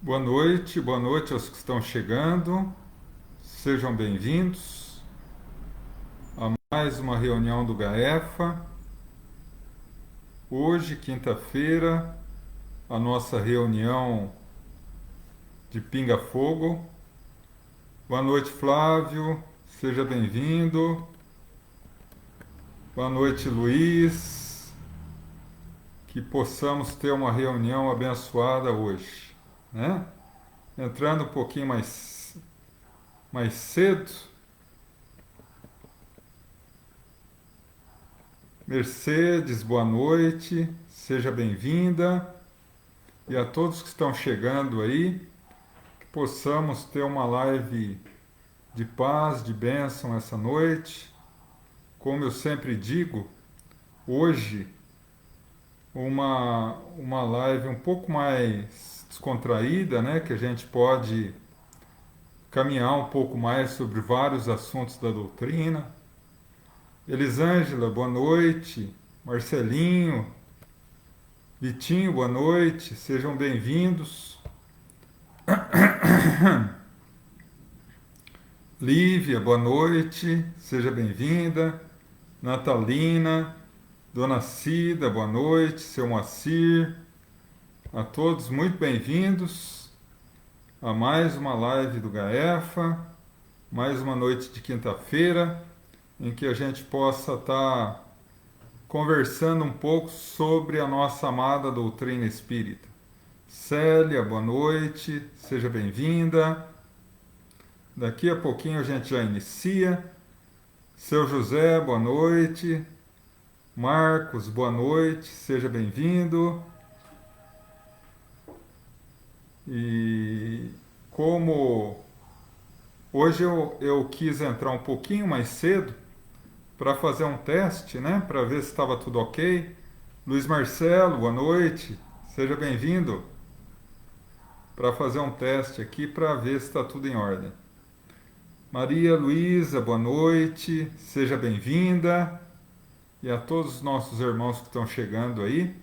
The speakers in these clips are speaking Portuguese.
Boa noite aos que estão chegando. Sejam bem-vindos a mais uma reunião do GAEFA. Hoje, quinta-feira, a nossa reunião de Pinga Fogo. Boa noite, Flávio. Seja bem-vindo. Boa noite, Luiz. Que possamos ter uma reunião abençoada hoje, né? Entrando um pouquinho mais cedo. Mercedes, boa noite, seja bem-vinda. E a todos que estão chegando aí, que possamos ter uma live de paz, de bênção essa noite. Como eu sempre digo, hoje uma live um pouco mais descontraída, né? Que a gente pode caminhar um pouco mais sobre vários assuntos da doutrina. Elisângela, boa noite. Marcelinho, Vitinho, boa noite. Sejam bem-vindos. Lívia, boa noite. Seja bem-vinda. Natalina, Dona Cida, boa noite. Seu Moacir, a todos muito bem-vindos a mais uma live do GAEFA, mais uma noite de quinta-feira, em que a gente possa estar conversando um pouco sobre a nossa amada doutrina espírita. Célia, boa noite, seja bem-vinda. Daqui a pouquinho a gente já inicia. Seu José, boa noite. Marcos, boa noite, seja bem-vindo. E como hoje eu quis entrar um pouquinho mais cedo para fazer um teste, né? Para ver se estava tudo ok. Luiz Marcelo, boa noite, seja bem-vindo. Para fazer um teste aqui para ver se está tudo em ordem. Maria Luísa, boa noite, seja bem-vinda. E a todos os nossos irmãos que estão chegando aí.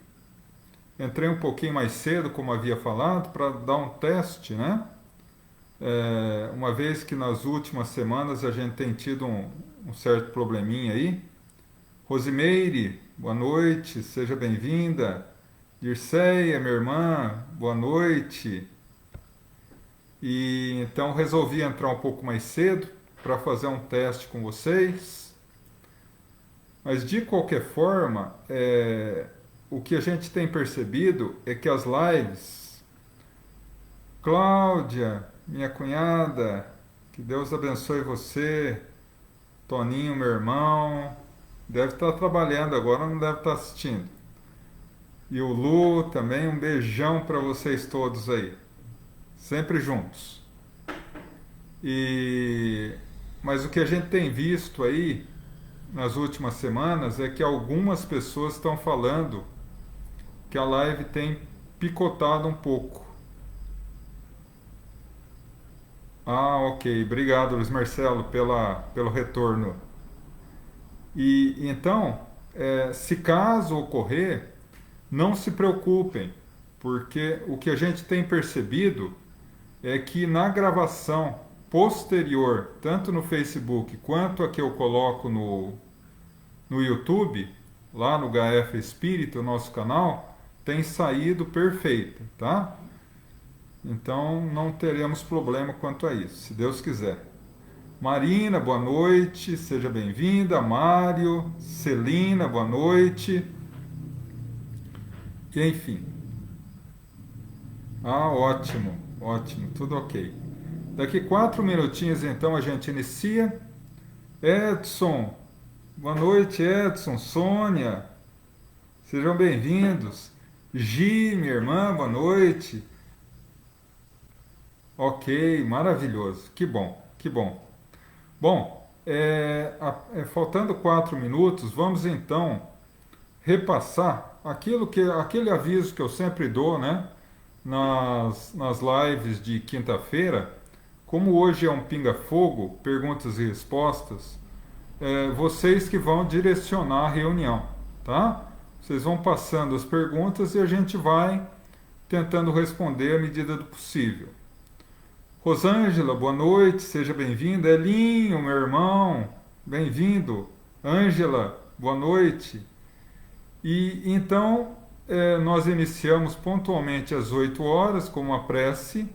Entrei um pouquinho mais cedo, como havia falado, para dar um teste, né? Uma vez que nas últimas semanas a gente tem tido um certo probleminha aí. Rosimeire, boa noite, seja bem-vinda. Dirceia, minha irmã, boa noite. E então resolvi entrar um pouco mais cedo para fazer um teste com vocês. Mas de qualquer forma, o que a gente tem percebido é que as lives, Cláudia, minha cunhada, que Deus abençoe você, Toninho, meu irmão, deve estar trabalhando agora, não deve estar assistindo. E o Lu também, um beijão para vocês todos aí, sempre juntos. Mas o que a gente tem visto aí nas últimas semanas é que algumas pessoas estão falando que a live tem picotado um pouco. Ah, ok. Obrigado, Luiz Marcelo, pelo retorno. E então, se caso ocorrer, não se preocupem, porque o que a gente tem percebido é que na gravação posterior, tanto no Facebook quanto a que eu coloco no YouTube, lá no GAEFA Espírita, o nosso canal, tem saído perfeita, tá? Então não teremos problema quanto a isso, se Deus quiser. Marina, boa noite, seja bem-vinda. Mário, Celina, boa noite. E enfim. Ah, ótimo, ótimo, tudo ok. Daqui 4 minutinhos então a gente inicia. Edson, boa noite, Edson, Sônia, sejam bem-vindos. Gi, minha irmã, boa noite. Ok, maravilhoso, que bom, que bom. Bom, faltando 4 minutos, vamos então repassar aquele aviso que eu sempre dou, né, nas lives de quinta-feira. Como hoje é um pinga-fogo, perguntas e respostas, vocês que vão direcionar a reunião, tá? Vocês vão passando as perguntas e a gente vai tentando responder à medida do possível. Rosângela, boa noite, seja bem-vinda. Elinho, meu irmão, bem-vindo. Ângela, boa noite. E então nós iniciamos pontualmente às 8 horas com uma prece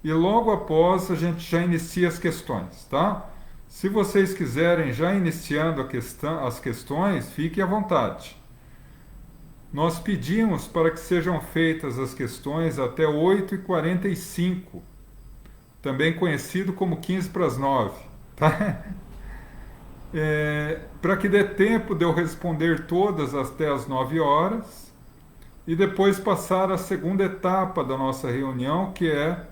e logo após a gente já inicia as questões, tá? Se vocês quiserem já iniciando as questões, fiquem à vontade. Nós pedimos para que sejam feitas as questões até 8h45, também conhecido como 15 para as 9, tá? Para que dê tempo de eu responder todas até as 9 horas e depois passar a segunda etapa da nossa reunião, que é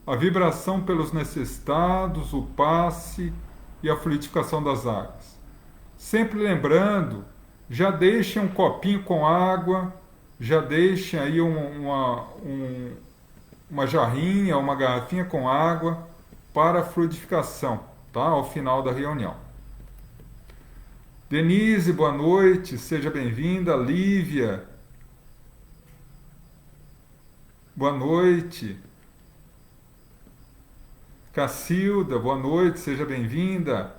a vibração pelos necessitados, o passe e a fluidificação das águas. Sempre lembrando, já deixem um copinho com água, já deixem aí uma jarrinha, uma garrafinha com água para a fluidificação, tá? Ao final da reunião. Denise, boa noite, seja bem-vinda. Lívia, boa noite. Cacilda, boa noite, seja bem-vinda.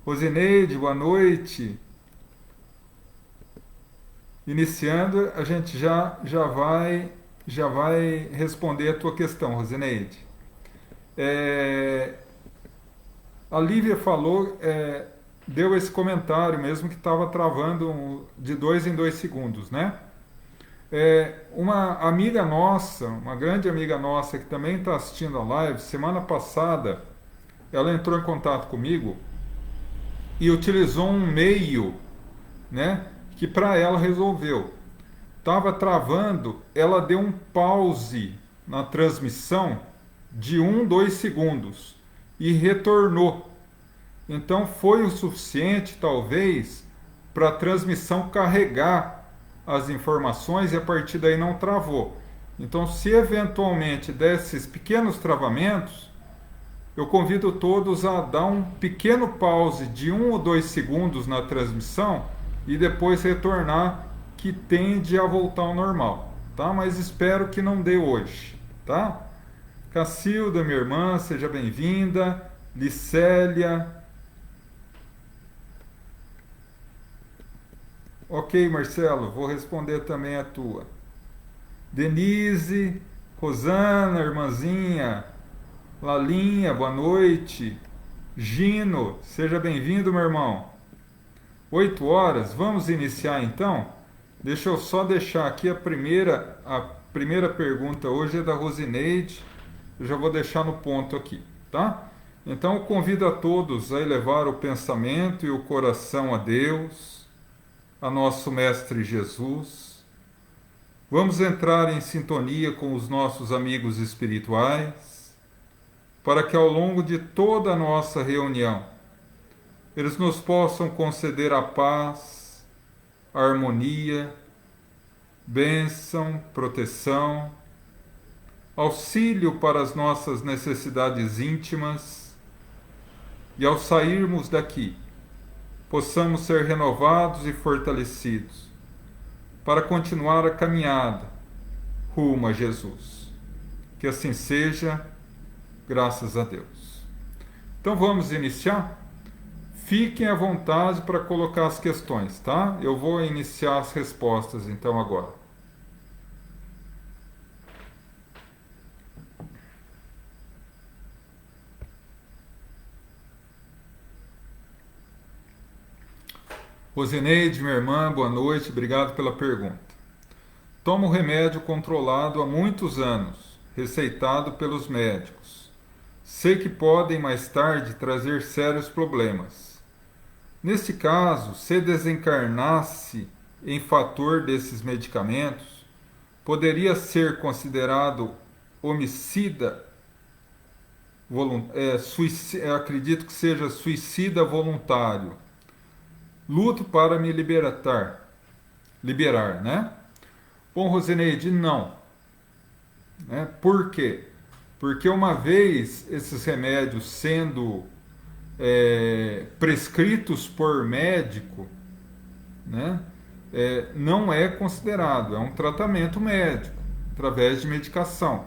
Rosineide, boa noite. Iniciando, a gente já vai responder a tua questão, Rosineide. A Lívia falou, deu esse comentário mesmo que estava travando de 2 em 2 segundos, né? Uma amiga nossa, uma grande amiga nossa que também está assistindo a live, semana passada, ela entrou em contato comigo e utilizou um meio, né, que para ela resolveu. Estava travando, ela deu um pause na transmissão de 2 segundos e retornou. Então foi o suficiente, talvez, para a transmissão carregar as informações e a partir daí não travou. Então, se eventualmente desses pequenos travamentos, eu convido todos a dar um pequeno pause de ou 2 segundos na transmissão e depois retornar, que tende a voltar ao normal, tá? Mas espero que não dê hoje, tá? Cacilda, minha irmã, seja bem-vinda. Licélia. Ok, Marcelo, vou responder também a tua. Denise, Rosana, irmãzinha. Lalinha, boa noite. Gino, seja bem-vindo, meu irmão. 8 horas, vamos iniciar então? Deixa eu só deixar aqui a primeira pergunta hoje é da Rosineide. Eu já vou deixar no ponto aqui, tá? Então eu convido a todos a elevar o pensamento e o coração a Deus, a nosso Mestre Jesus. Vamos entrar em sintonia com os nossos amigos espirituais, para que ao longo de toda a nossa reunião, eles nos possam conceder a paz, a harmonia, bênção, proteção, auxílio para as nossas necessidades íntimas e ao sairmos daqui, possamos ser renovados e fortalecidos para continuar a caminhada rumo a Jesus. Que assim seja, graças a Deus. Então vamos iniciar? Fiquem à vontade para colocar as questões, tá? Eu vou iniciar as respostas então agora. Rosineide, minha irmã, boa noite, obrigado pela pergunta. Tomo remédio controlado há muitos anos, receitado pelos médicos. Sei que podem mais tarde trazer sérios problemas. Neste caso, se desencarnasse em fator desses medicamentos, poderia ser considerado homicida, acredito que seja suicida voluntário. Luto para me liberar, né? Bom, Rosineide, não. Né? Por quê? Porque uma vez esses remédios sendo prescritos por médico, né? Não é considerado, é um tratamento médico. através de medicação.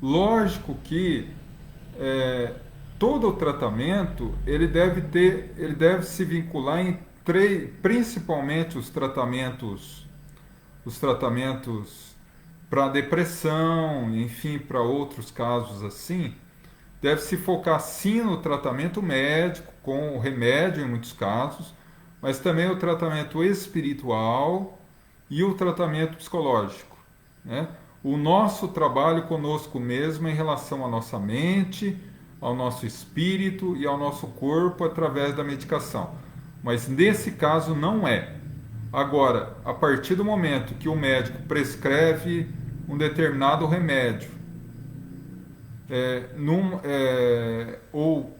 Lógico que todo o tratamento ele deve se vincular em principalmente os tratamentos para depressão, enfim, para outros casos assim, deve se focar sim no tratamento médico, com o remédio em muitos casos, mas também o tratamento espiritual e o tratamento psicológico, né? O nosso trabalho conosco mesmo em relação à nossa mente, ao nosso espírito e ao nosso corpo através da medicação. Mas nesse caso não é. Agora, a partir do momento que o médico prescreve um determinado remédio, ou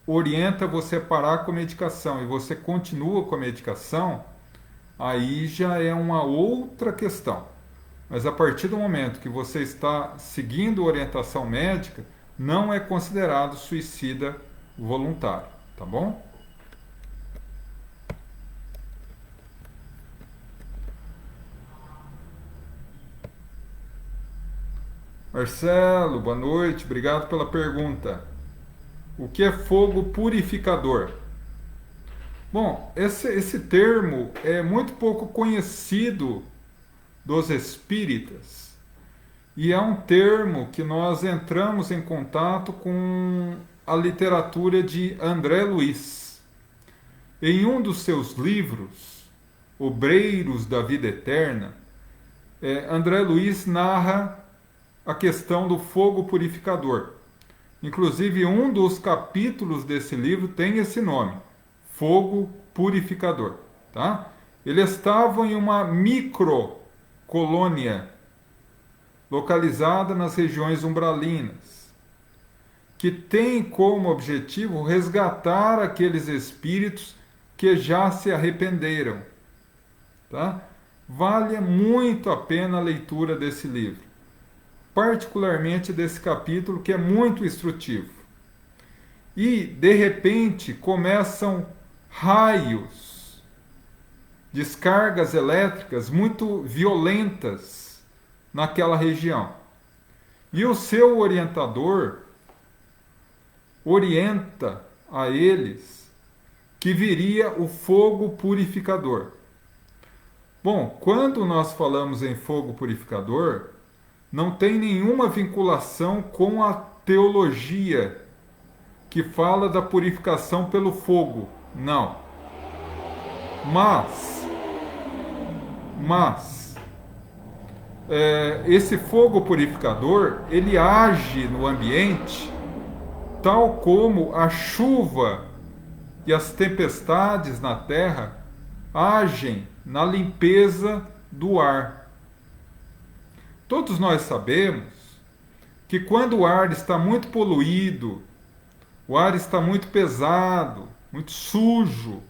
orienta você a parar com a medicação e você continua com a medicação, aí já é uma outra questão. Mas a partir do momento que você está seguindo a orientação médica, não é considerado suicida voluntário, tá bom? Marcelo, boa noite, obrigado pela pergunta. O que é fogo purificador? Bom, esse termo é muito pouco conhecido dos espíritas e é um termo que nós entramos em contato com a literatura de André Luiz. Em um dos seus livros, Obreiros da Vida Eterna, André Luiz narra a questão do fogo purificador. Inclusive, um dos capítulos desse livro tem esse nome, Fogo Purificador. Tá? Eles estavam em uma microcolônia localizada nas regiões umbralinas, que tem como objetivo resgatar aqueles espíritos que já se arrependeram. Tá? Vale muito a pena a leitura desse livro, particularmente desse capítulo que é muito instrutivo. E, de repente, começam raios, descargas elétricas muito violentas naquela região. E o seu orientador orienta a eles que viria o fogo purificador. Bom, quando nós falamos em fogo purificador, não tem nenhuma vinculação com a teologia que fala da purificação pelo fogo, não. Mas esse fogo purificador, ele age no ambiente tal como a chuva e as tempestades na terra agem na limpeza do ar. Todos nós sabemos que quando o ar está muito poluído, o ar está muito pesado, muito sujo,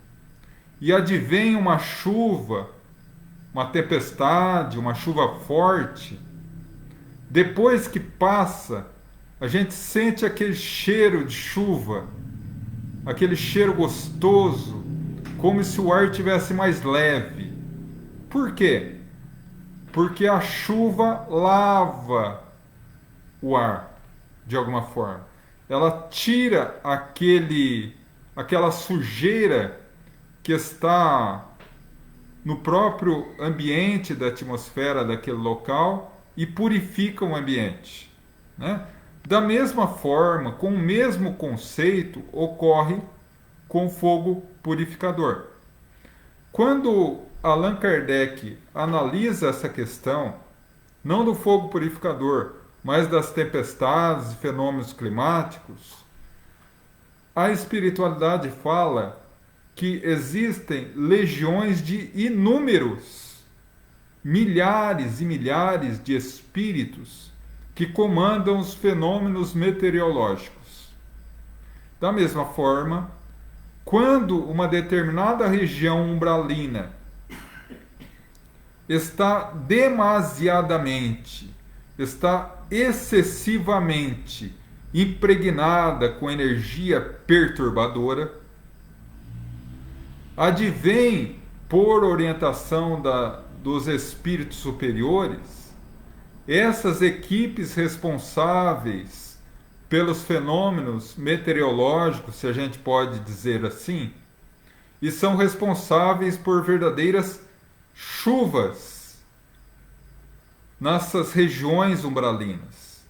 e advém uma chuva, uma tempestade, uma chuva forte, depois que passa, a gente sente aquele cheiro de chuva, aquele cheiro gostoso, como se o ar tivesse mais leve. Por quê? Porque a chuva lava o ar, de alguma forma. Ela tira aquela sujeira que está no próprio ambiente da atmosfera daquele local e purifica o ambiente, né? Da mesma forma, com o mesmo conceito, ocorre com o fogo purificador. Quando Allan Kardec analisa essa questão, não do fogo purificador, mas das tempestades e fenômenos climáticos, a espiritualidade fala que existem legiões de inúmeros, milhares e milhares de espíritos que comandam os fenômenos meteorológicos. Da mesma forma, quando uma determinada região umbralina está demasiadamente, está excessivamente impregnada com energia perturbadora, advém, por orientação dos espíritos superiores, essas equipes responsáveis pelos fenômenos meteorológicos, se a gente pode dizer assim, e são responsáveis por verdadeiras chuvas nessas regiões umbralinas,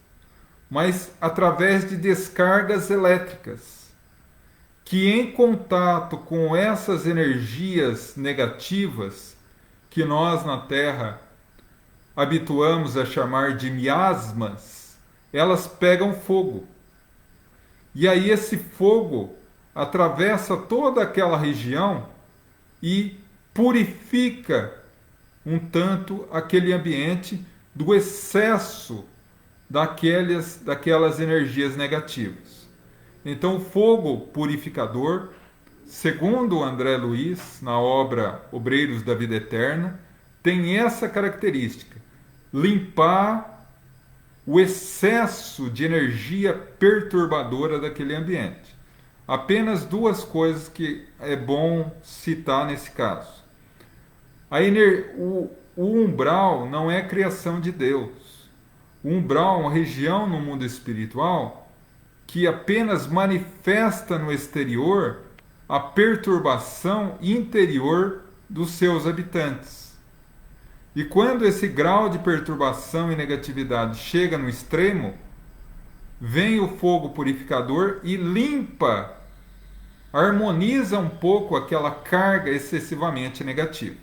mas através de descargas elétricas, que em contato com essas energias negativas que nós na Terra habituamos a chamar de miasmas, elas pegam fogo. E aí esse fogo atravessa toda aquela região e purifica um tanto aquele ambiente do excesso daquelas energias negativas. Então, o fogo purificador, segundo André Luiz, na obra Obreiros da Vida Eterna, tem essa característica: limpar o excesso de energia perturbadora daquele ambiente. Apenas duas coisas que é bom citar nesse caso. O umbral não é criação de Deus. O umbral é uma região no mundo espiritual que apenas manifesta no exterior a perturbação interior dos seus habitantes. E quando esse grau de perturbação e negatividade chega no extremo, vem o fogo purificador e limpa, harmoniza um pouco aquela carga excessivamente negativa.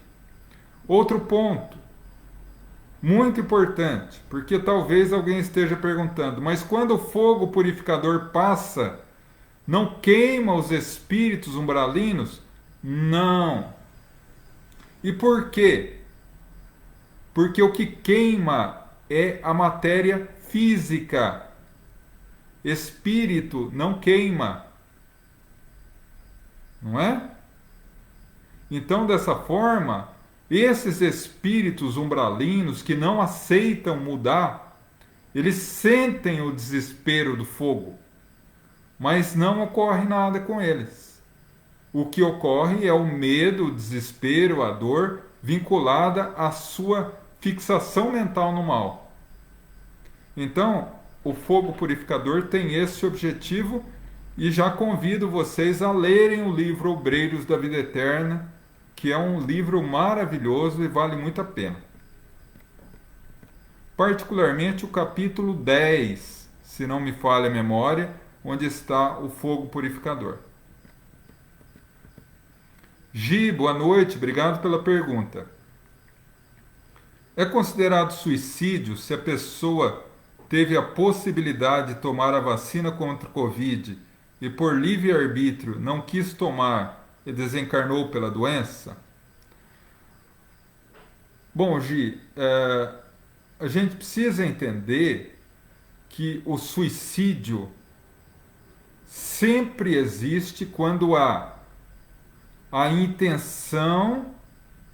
Outro ponto, muito importante, porque talvez alguém esteja perguntando, mas quando o fogo purificador passa, não queima os espíritos umbralinos? Não. E por quê? Porque o que queima é a matéria física. Espírito não queima. Não é? Então, dessa forma, esses espíritos umbralinos que não aceitam mudar, eles sentem o desespero do fogo, mas não ocorre nada com eles. O que ocorre é o medo, o desespero, a dor vinculada à sua fixação mental no mal. Então, o fogo purificador tem esse objetivo e já convido vocês a lerem o livro Obreiros da Vida Eterna, que é um livro maravilhoso e vale muito a pena. Particularmente o capítulo 10, se não me falha a memória, onde está o fogo purificador. Gi, boa noite, obrigado pela pergunta. É considerado suicídio se a pessoa teve a possibilidade de tomar a vacina contra o Covid e por livre-arbítrio não quis tomar e desencarnou pela doença? Bom, Gi, a gente precisa entender que o suicídio sempre existe quando há a intenção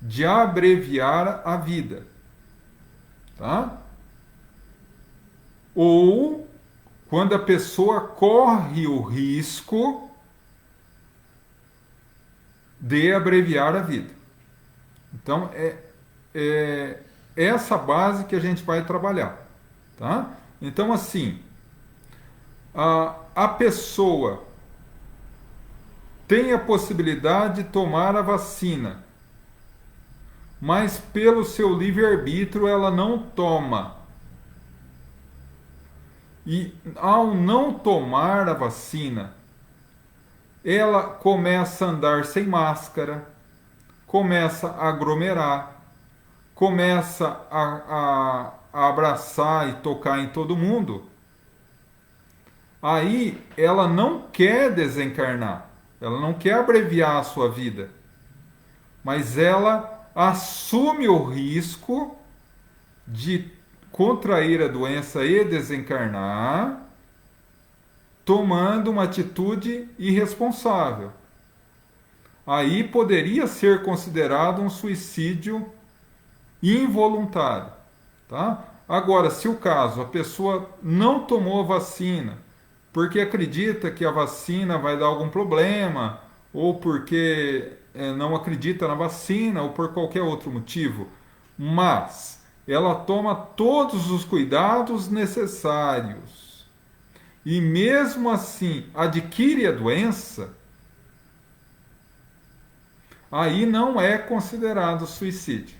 de abreviar a vida, tá? Ou quando a pessoa corre o risco de abreviar a vida. Então, é essa base que a gente vai trabalhar, tá? Então, assim, a pessoa tem a possibilidade de tomar a vacina, mas pelo seu livre-arbítrio ela não toma. E ao não tomar a vacina, ela começa a andar sem máscara, começa a aglomerar, começa a abraçar e tocar em todo mundo. Aí ela não quer desencarnar, ela não quer abreviar a sua vida, mas ela assume o risco de contrair a doença e desencarnar, tomando uma atitude irresponsável. Aí poderia ser considerado um suicídio involuntário, tá? Agora, se o caso, a pessoa não tomou a vacina porque acredita que a vacina vai dar algum problema, ou porque não acredita na vacina, ou por qualquer outro motivo, mas ela toma todos os cuidados necessários e mesmo assim adquire a doença, aí não é considerado suicídio.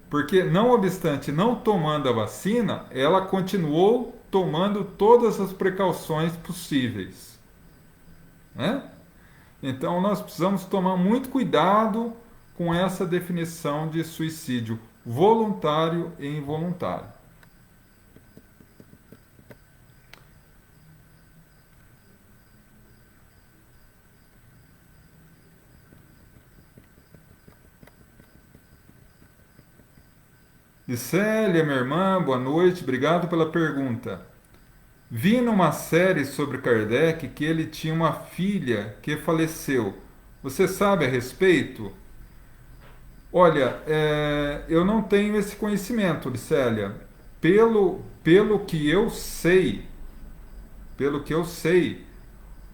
Porque, não obstante não tomando a vacina, ela continuou tomando todas as precauções possíveis, né? Então, nós precisamos tomar muito cuidado com essa definição de suicídio voluntário e involuntário. E Célia, minha irmã, boa noite, obrigado pela pergunta. Vi numa série sobre Kardec que ele tinha uma filha que faleceu. Você sabe a respeito? Olha, eu não tenho esse conhecimento, Licélia. Pelo que eu sei,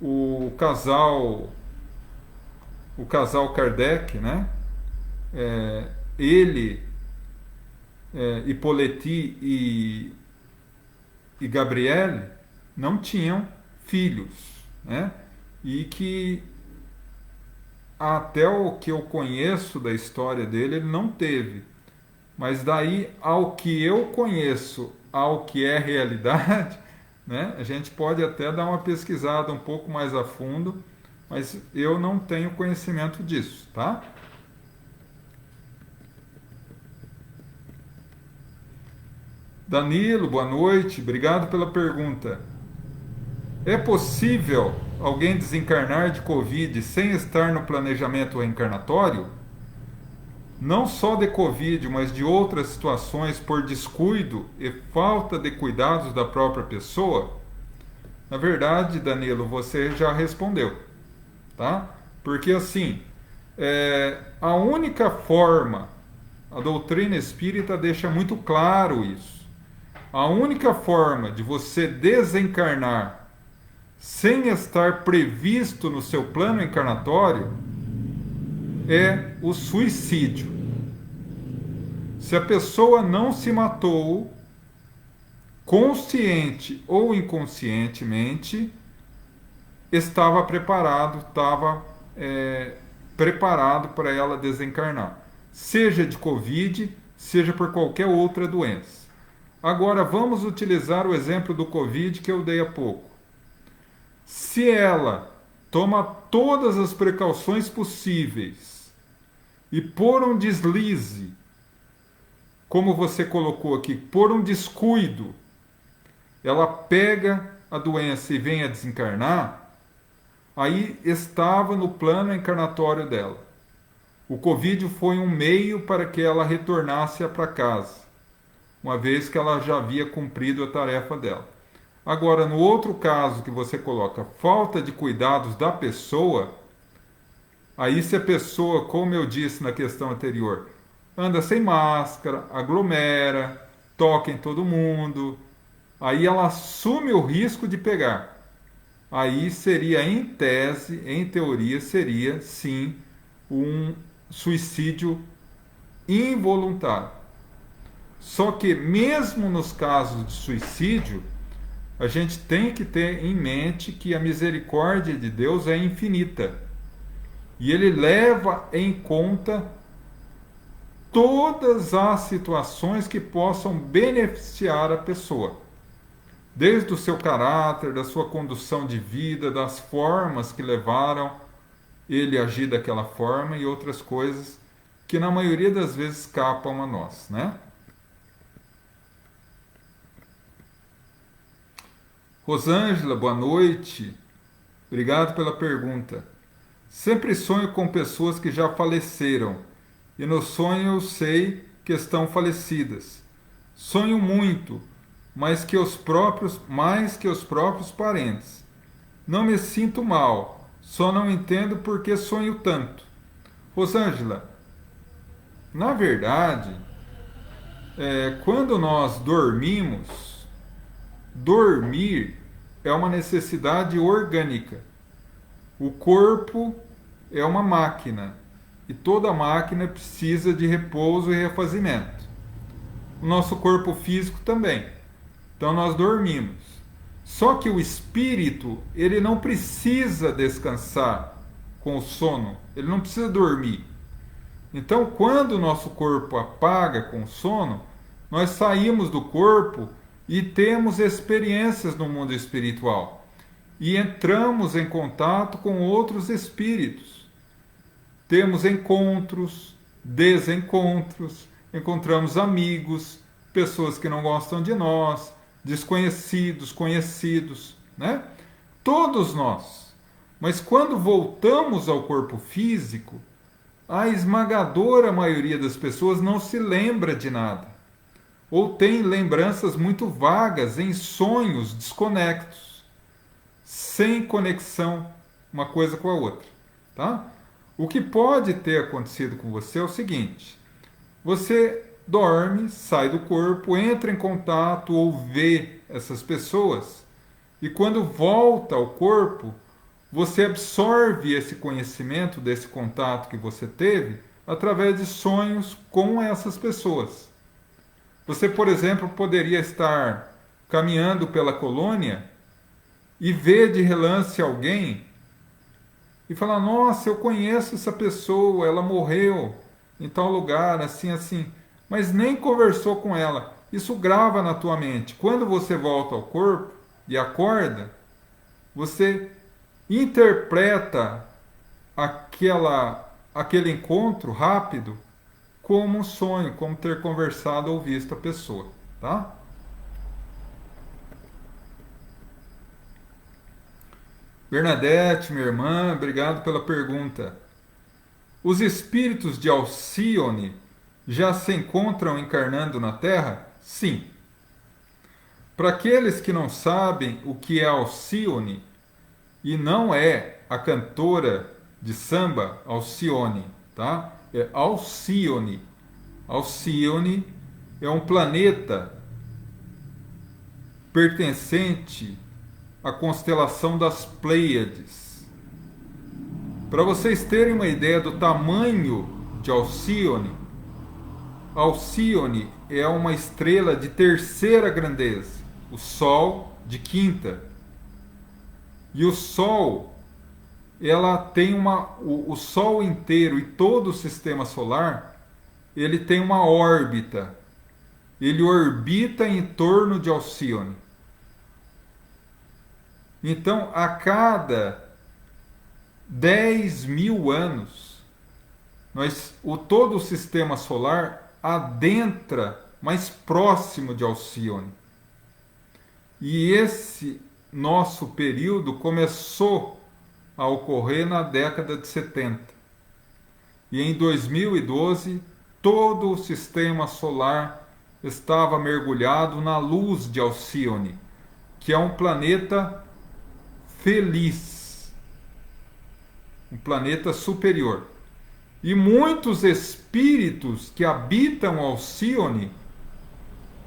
o casal, o casal Kardec, né? Ele, Hippolyte e Gabriele não tinham filhos, né? E que até o que eu conheço da história dele, ele não teve. Mas daí ao que eu conheço, ao que é realidade, né? A gente pode até dar uma pesquisada um pouco mais a fundo, mas eu não tenho conhecimento disso, tá? Danilo, boa noite, obrigado pela pergunta. É possível alguém desencarnar de Covid sem estar no planejamento reencarnatório? Não só de Covid, mas de outras situações por descuido e falta de cuidados da própria pessoa? Na verdade, Danilo, você já respondeu, tá? Porque assim, a única forma, a doutrina espírita deixa muito claro isso. A única forma de você desencarnar sem estar previsto no seu plano encarnatório é o suicídio. Se a pessoa não se matou, consciente ou inconscientemente, estava preparado para ela desencarnar, seja de Covid, seja por qualquer outra doença. Agora vamos utilizar o exemplo do Covid que eu dei há pouco. Se ela toma todas as precauções possíveis e por um deslize, como você colocou aqui, por um descuido, ela pega a doença e vem a desencarnar, aí estava no plano encarnatório dela. O Covid foi um meio para que ela retornasse para casa, uma vez que ela já havia cumprido a tarefa dela. Agora, no outro caso que você coloca, falta de cuidados da pessoa, aí se a pessoa, como eu disse na questão anterior, anda sem máscara, aglomera, toca em todo mundo, aí ela assume o risco de pegar. Aí seria, em tese, em teoria, seria sim um suicídio involuntário. Só que mesmo nos casos de suicídio, a gente tem que ter em mente que a misericórdia de Deus é infinita. E Ele leva em conta todas as situações que possam beneficiar a pessoa. Desde o seu caráter, da sua condução de vida, das formas que levaram ele a agir daquela forma e outras coisas que na maioria das vezes escapam a nós, né? Rosângela, boa noite. Obrigado pela pergunta. Sempre sonho com pessoas que já faleceram e no sonho eu sei que estão falecidas. Sonho muito, mais que os próprios parentes. Não me sinto mal, só não entendo por que sonho tanto. Rosângela, na verdade, quando nós dormimos, dormir é uma necessidade orgânica. O corpo é uma máquina e toda máquina precisa de repouso e refazimento. o nosso corpo físico também. Então nós dormimos. Só que o espírito, ele não precisa descansar com o sono, ele não precisa dormir. Então, quando o nosso corpo apaga com o sono, nós saímos do corpo e temos experiências no mundo espiritual. E entramos em contato com outros espíritos. Temos encontros, desencontros, encontramos amigos, pessoas que não gostam de nós, desconhecidos, conhecidos, né? Todos nós. Mas quando voltamos ao corpo físico, a esmagadora maioria das pessoas não se lembra de nada, ou tem lembranças muito vagas em sonhos desconectos, sem conexão uma coisa com a outra, tá? O que pode ter acontecido com você é o seguinte: você dorme, sai do corpo, entra em contato ou vê essas pessoas, e quando volta ao corpo, você absorve esse conhecimento desse contato que você teve através de sonhos com essas pessoas. Você, por exemplo, poderia estar caminhando pela colônia e ver de relance alguém e falar: nossa, eu conheço essa pessoa, ela morreu em tal lugar, assim, assim, mas nem conversou com ela. Isso grava na tua mente. Quando você volta ao corpo e acorda, você interpreta aquele encontro rápido como um sonho, como ter conversado ou visto a pessoa, tá? Bernadette, minha irmã, obrigado pela pergunta. Os espíritos de Alcione já se encontram encarnando na Terra? Sim. Para aqueles que não sabem o que é Alcione, e não é a cantora de samba Alcione, tá? É Alcione. Alcione é um planeta pertencente à constelação das Pleiades. Para vocês terem uma ideia do tamanho de Alcione, Alcione é uma estrela de terceira grandeza, o Sol de quinta. E o Sol, ela tem o Sol inteiro e todo o sistema solar, ele tem uma órbita. Ele orbita em torno de Alcione. Então, a cada 10.000 anos, todo o sistema solar adentra mais próximo de Alcione. E esse nosso período começou a ocorrer na década de 70. E em 2012, todo o sistema solar estava mergulhado na luz de Alcione, que é um planeta feliz, um planeta superior. E muitos espíritos que habitam Alcione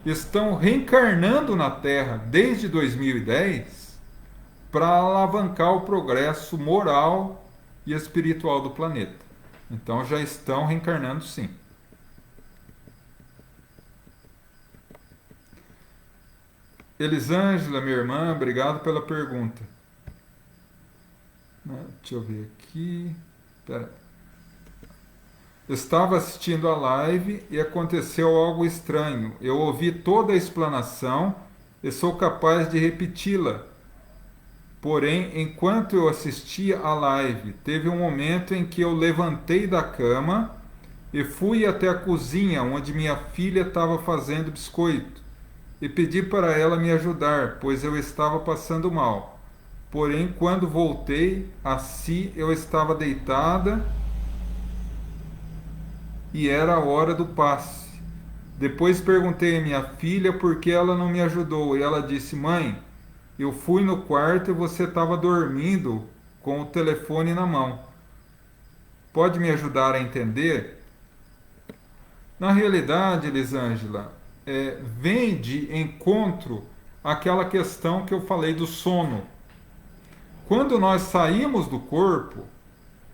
estão reencarnando na Terra desde 2010 para alavancar o progresso moral e espiritual do planeta. Então já estão reencarnando, sim. Elisângela, minha irmã, obrigado pela pergunta. Deixa eu ver aqui. Pera. Estava assistindo a live e aconteceu algo estranho. Eu ouvi toda a explanação e sou capaz de repeti-la. Porém, enquanto eu assistia a live, teve um momento em que eu levantei da cama e fui até a cozinha, onde minha filha estava fazendo biscoito, e pedi para ela me ajudar, pois eu estava passando mal. Porém, quando voltei a si, eu estava deitada e era a hora do passe. Depois perguntei à minha filha por que ela não me ajudou, e ela disse: mãe, eu fui no quarto e você estava dormindo com o telefone na mão. Pode me ajudar a entender? Na realidade, Elisângela, vem de encontro àquela questão que eu falei do sono. Quando nós saímos do corpo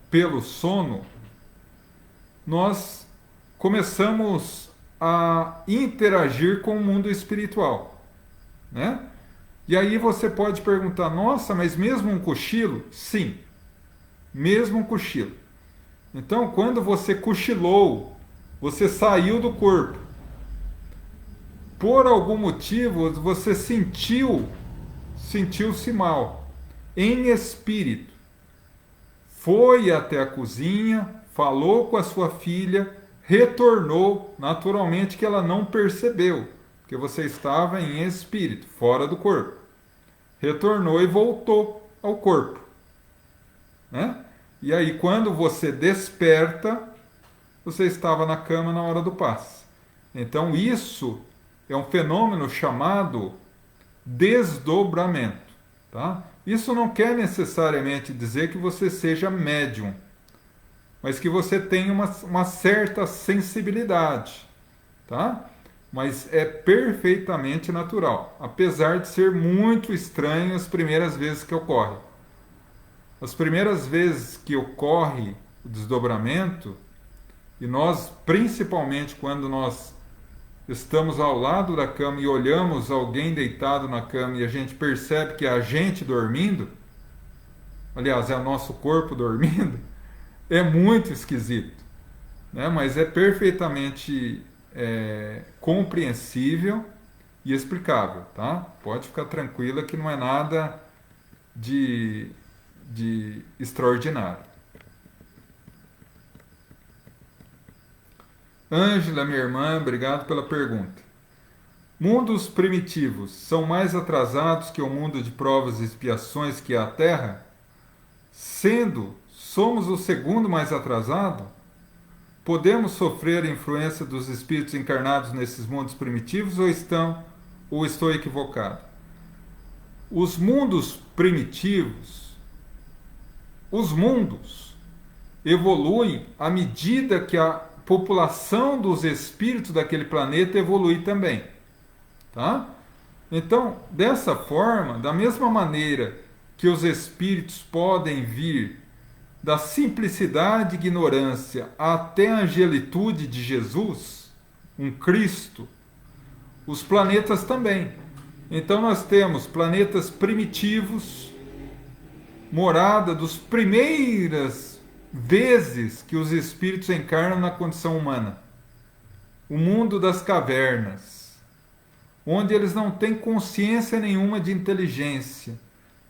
pelo sono, nós começamos a interagir com o mundo espiritual, né? E aí você pode perguntar, nossa, mas mesmo um cochilo? Sim, mesmo um cochilo. Então, quando você cochilou, você saiu do corpo, por algum motivo você sentiu-se mal, em espírito. Foi até a cozinha, falou com a sua filha, retornou, naturalmente que ela não percebeu, porque você estava em espírito, fora do corpo. Retornou e voltou ao corpo, né? E aí, quando você desperta, você estava na cama na hora do passe. Então, isso é um fenômeno chamado desdobramento, tá? Isso não quer necessariamente dizer que você seja médium, mas que você tenha uma certa sensibilidade, tá? Mas é perfeitamente natural, apesar de ser muito estranho as primeiras vezes que ocorre. As primeiras vezes que ocorre o desdobramento, e nós, principalmente quando nós estamos ao lado da cama e olhamos alguém deitado na cama e a gente percebe que é a gente dormindo, aliás, é o nosso corpo dormindo, é muito esquisito, né? Mas é perfeitamente compreensível e explicável, tá? Pode ficar tranquila que não é nada de extraordinário. Ângela, minha irmã, obrigado pela pergunta. Mundos primitivos são mais atrasados que o mundo de provas e expiações que é a Terra? Sendo, somos o segundo mais atrasado? Podemos sofrer a influência dos espíritos encarnados nesses mundos primitivos ou estou equivocado? Os mundos primitivos, os mundos evoluem à medida que a população dos espíritos daquele planeta evolui também, tá? Então, dessa forma, da mesma maneira que os espíritos podem vir da simplicidade e ignorância até a angelitude de Jesus, um Cristo, os planetas também. Então nós temos planetas primitivos, morada dos primeiras vezes que os espíritos encarnam na condição humana. O mundo das cavernas, onde eles não têm consciência nenhuma de inteligência.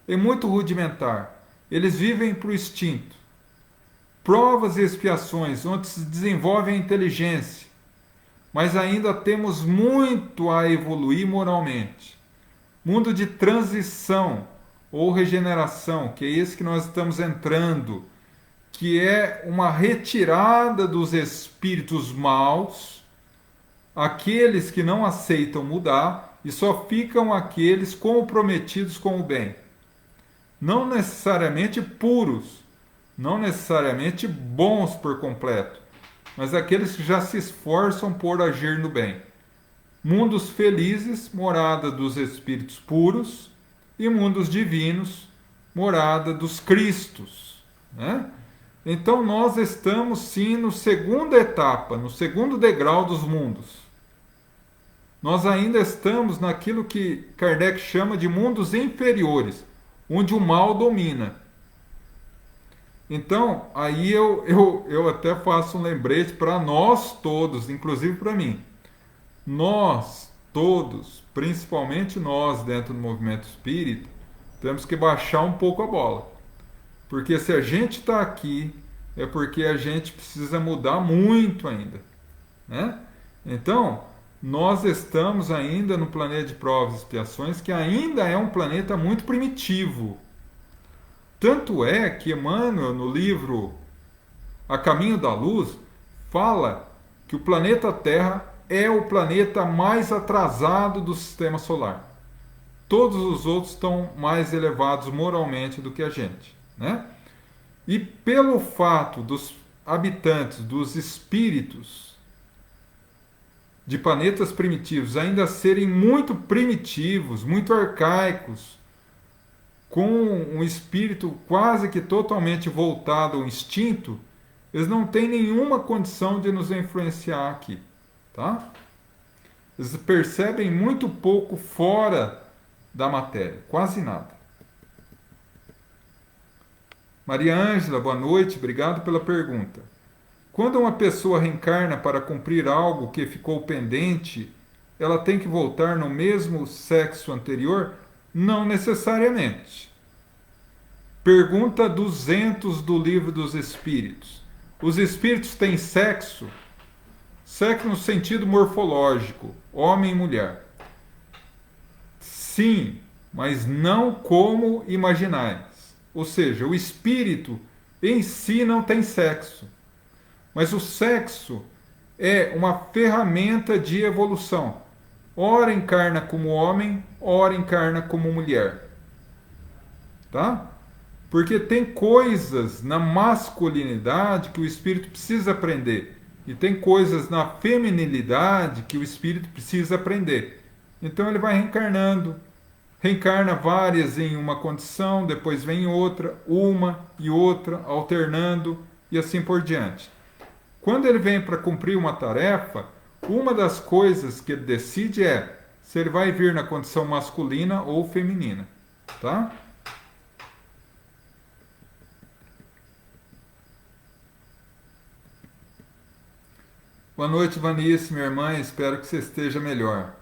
É muito rudimentar. Eles vivem para o instinto. Provas e expiações, onde se desenvolve a inteligência. Mas ainda temos muito a evoluir moralmente. Mundo de transição ou regeneração, que é esse que nós estamos entrando, que é uma retirada dos espíritos maus, aqueles que não aceitam mudar e só ficam aqueles comprometidos com o bem. Não necessariamente puros, não necessariamente bons por completo, mas aqueles que já se esforçam por agir no bem. Mundos felizes, morada dos espíritos puros, e mundos divinos, morada dos Cristos, né? Então nós estamos sim na segunda etapa, no segundo degrau dos mundos. Nós ainda estamos naquilo que Kardec chama de mundos inferiores, onde o mal domina. Então, aí eu até faço um lembrete para nós todos, inclusive para mim. Nós todos, principalmente nós dentro do movimento espírita, temos que baixar um pouco a bola. Porque se a gente está aqui, é porque a gente precisa mudar muito ainda, né? Então, nós estamos ainda no planeta de provas e expiações, que ainda é um planeta muito primitivo. Tanto é que Emmanuel, no livro A Caminho da Luz, fala que o planeta Terra é o planeta mais atrasado do sistema solar. Todos os outros estão mais elevados moralmente do que a gente, né? E pelo fato dos habitantes, dos espíritos de planetas primitivos ainda serem muito primitivos, muito arcaicos, com um espírito quase que totalmente voltado ao instinto, eles não têm nenhuma condição de nos influenciar aqui. tá? Eles percebem muito pouco fora da matéria, quase nada. Maria Ângela, boa noite, obrigado pela pergunta. Quando uma pessoa reencarna para cumprir algo que ficou pendente, ela tem que voltar no mesmo sexo anterior? Não necessariamente. Pergunta 200 do Livro dos Espíritos. Os espíritos têm sexo? Sexo no sentido morfológico, homem e mulher. Sim, mas não como imaginais. Ou seja, o espírito em si não tem sexo. Mas o sexo é uma ferramenta de evolução. Ora encarna como homem, ora encarna como mulher. Tá? Porque tem coisas na masculinidade que o espírito precisa aprender. E tem coisas na feminilidade que o espírito precisa aprender. Então ele vai reencarnando. Reencarna várias em uma condição, depois vem outra, uma e outra, alternando e assim por diante. Quando ele vem para cumprir uma tarefa, uma das coisas que ele decide é se ele vai vir na condição masculina ou feminina. Tá? Boa noite, Vanice, minha irmã. Espero que você esteja melhor.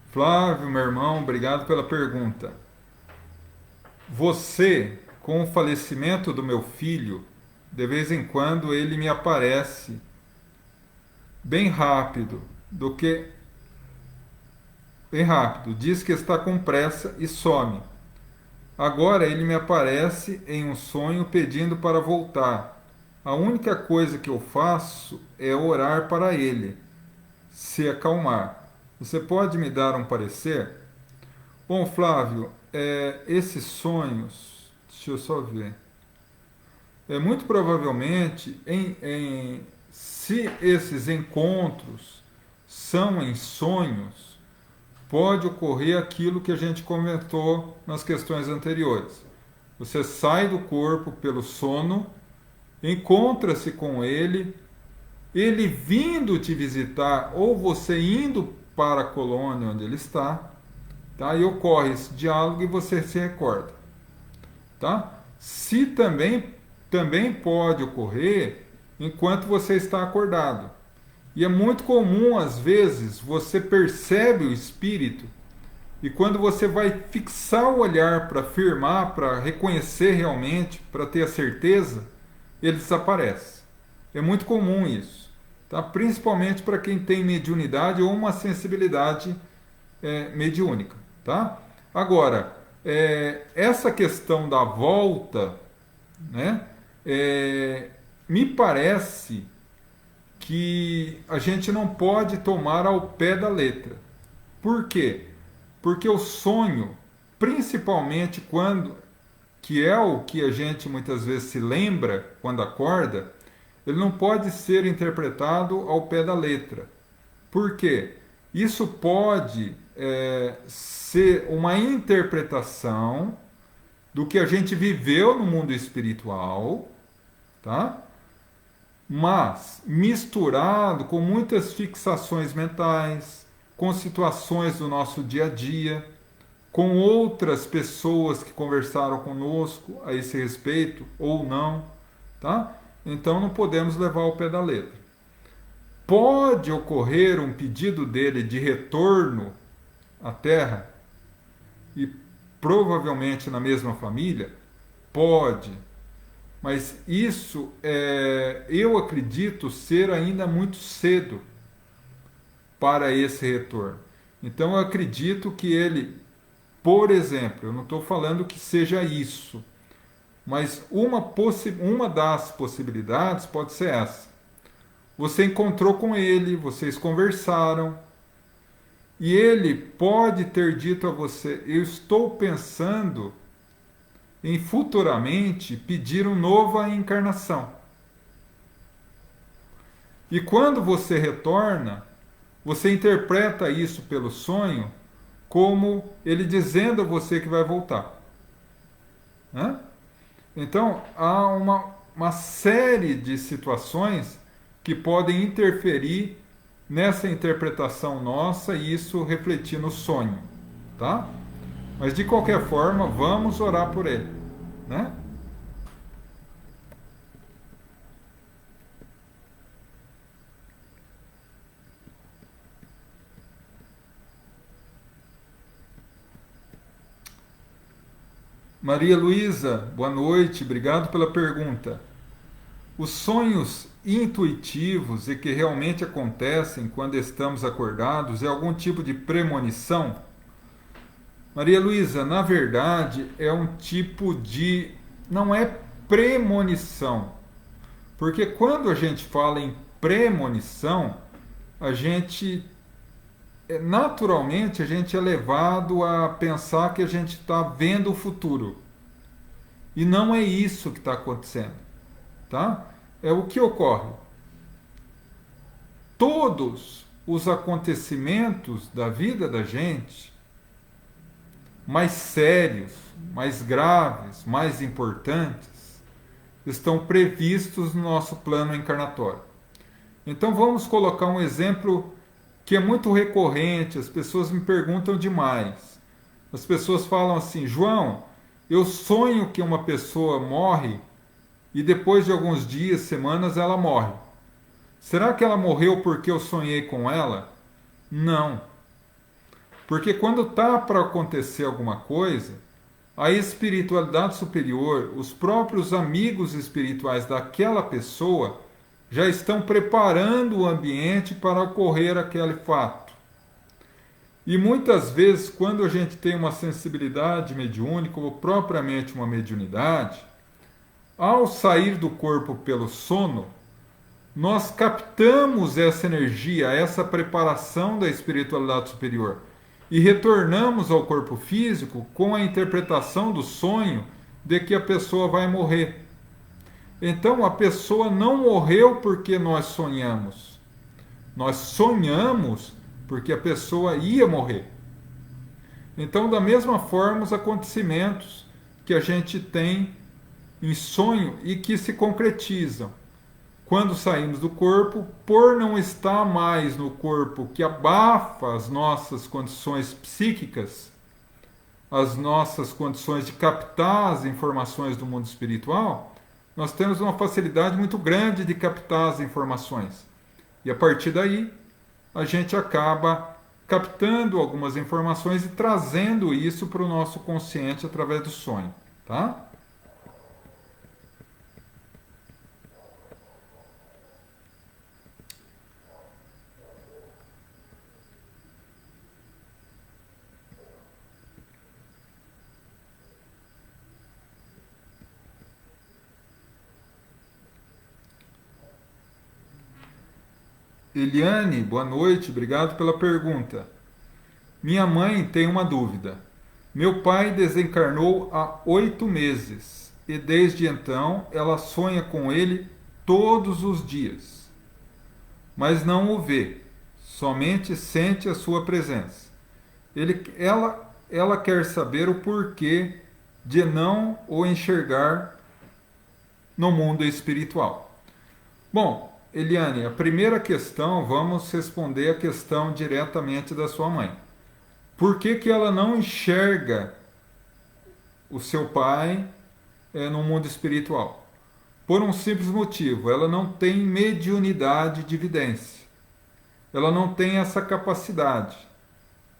Flávio, meu irmão, obrigado pela pergunta. Você, com o falecimento do meu filho, de vez em quando ele me aparece bem rápido, do que bem rápido, diz que está com pressa e some. Agora ele me aparece em um sonho pedindo para voltar. A única coisa que eu faço é orar para ele se acalmar. Você pode me dar um parecer? Bom, Flávio, esses sonhos, deixa eu só ver. Muito provavelmente, se esses encontros são em sonhos, pode ocorrer aquilo que a gente comentou nas questões anteriores. Você sai do corpo pelo sono, encontra-se com ele, ele vindo te visitar ou você indo para a colônia onde ele está, tá? E ocorre esse diálogo e você se recorda, tá? Se também pode ocorrer enquanto você está acordado. E é muito comum, às vezes, você percebe o espírito e quando você vai fixar o olhar para afirmar, para reconhecer realmente, para ter a certeza, ele desaparece. É muito comum isso, tá? Principalmente para quem tem mediunidade ou uma sensibilidade mediúnica, tá? Agora, essa questão da volta, né? Me parece que a gente não pode tomar ao pé da letra. Por quê? Porque o sonho, principalmente quando, que é o que a gente muitas vezes se lembra quando acorda, ele não pode ser interpretado ao pé da letra. Por quê? Isso pode ser uma interpretação do que a gente viveu no mundo espiritual, tá? Mas misturado com muitas fixações mentais, com situações do nosso dia a dia, com outras pessoas que conversaram conosco a esse respeito ou não, tá? Então não podemos levar ao pé da letra. Pode ocorrer um pedido dele de retorno à Terra e provavelmente na mesma família? Pode. Mas isso eu acredito ser ainda muito cedo para esse retorno. Então eu acredito que ele, por exemplo, eu não estou falando que seja isso, mas uma das possibilidades pode ser essa. Você encontrou com ele, vocês conversaram, e ele pode ter dito a você: eu estou pensando em futuramente pedir uma nova encarnação. E quando você retorna, você interpreta isso pelo sonho como ele dizendo a você que vai voltar, né? Então, há uma série de situações que podem interferir nessa interpretação nossa e isso refletir no sonho, tá? Mas de qualquer forma, vamos orar por ele, né? Maria Luísa, boa noite, obrigado pela pergunta. Os sonhos intuitivos e que realmente acontecem quando estamos acordados é algum tipo de premonição? Maria Luísa, na verdade é um tipo de. Não é premonição, porque quando a gente fala em premonição, a gente. Naturalmente a gente é levado a pensar que a gente está vendo o futuro. E não é isso que está acontecendo, tá? É o que ocorre. Todos os acontecimentos da vida da gente, mais sérios, mais graves, mais importantes, estão previstos no nosso plano encarnatório. Então vamos colocar um exemplo que é muito recorrente, as pessoas me perguntam demais. As pessoas falam assim: João, eu sonho que uma pessoa morre e depois de alguns dias, semanas, ela morre. Será que ela morreu porque eu sonhei com ela? Não. Porque quando está para acontecer alguma coisa, a espiritualidade superior, os próprios amigos espirituais daquela pessoa, já estão preparando o ambiente para ocorrer aquele fato. E muitas vezes, quando a gente tem uma sensibilidade mediúnica ou propriamente uma mediunidade, ao sair do corpo pelo sono, nós captamos essa energia, essa preparação da espiritualidade superior e retornamos ao corpo físico com a interpretação do sonho de que a pessoa vai morrer. Então a pessoa não morreu porque nós sonhamos. Nós sonhamos porque a pessoa ia morrer. Então, da mesma forma, os acontecimentos que a gente tem em sonho e que se concretizam. Quando saímos do corpo, por não estar mais no corpo que abafa as nossas condições psíquicas, as nossas condições de captar as informações do mundo espiritual, nós temos uma facilidade muito grande de captar as informações. E a partir daí, a gente acaba captando algumas informações e trazendo isso para o nosso consciente através do sonho, tá? Eliane, boa noite, obrigado pela pergunta. Minha mãe tem uma dúvida. Meu pai desencarnou há 8 meses e desde então ela sonha com ele todos os dias, mas não o vê, somente sente a sua presença. Ela quer saber o porquê de não o enxergar no mundo espiritual. Bom, Eliane, a primeira questão, vamos responder a questão diretamente da sua mãe. Por que que ela não enxerga o seu pai no mundo espiritual? Por um simples motivo, ela não tem mediunidade de vidência. Ela não tem essa capacidade,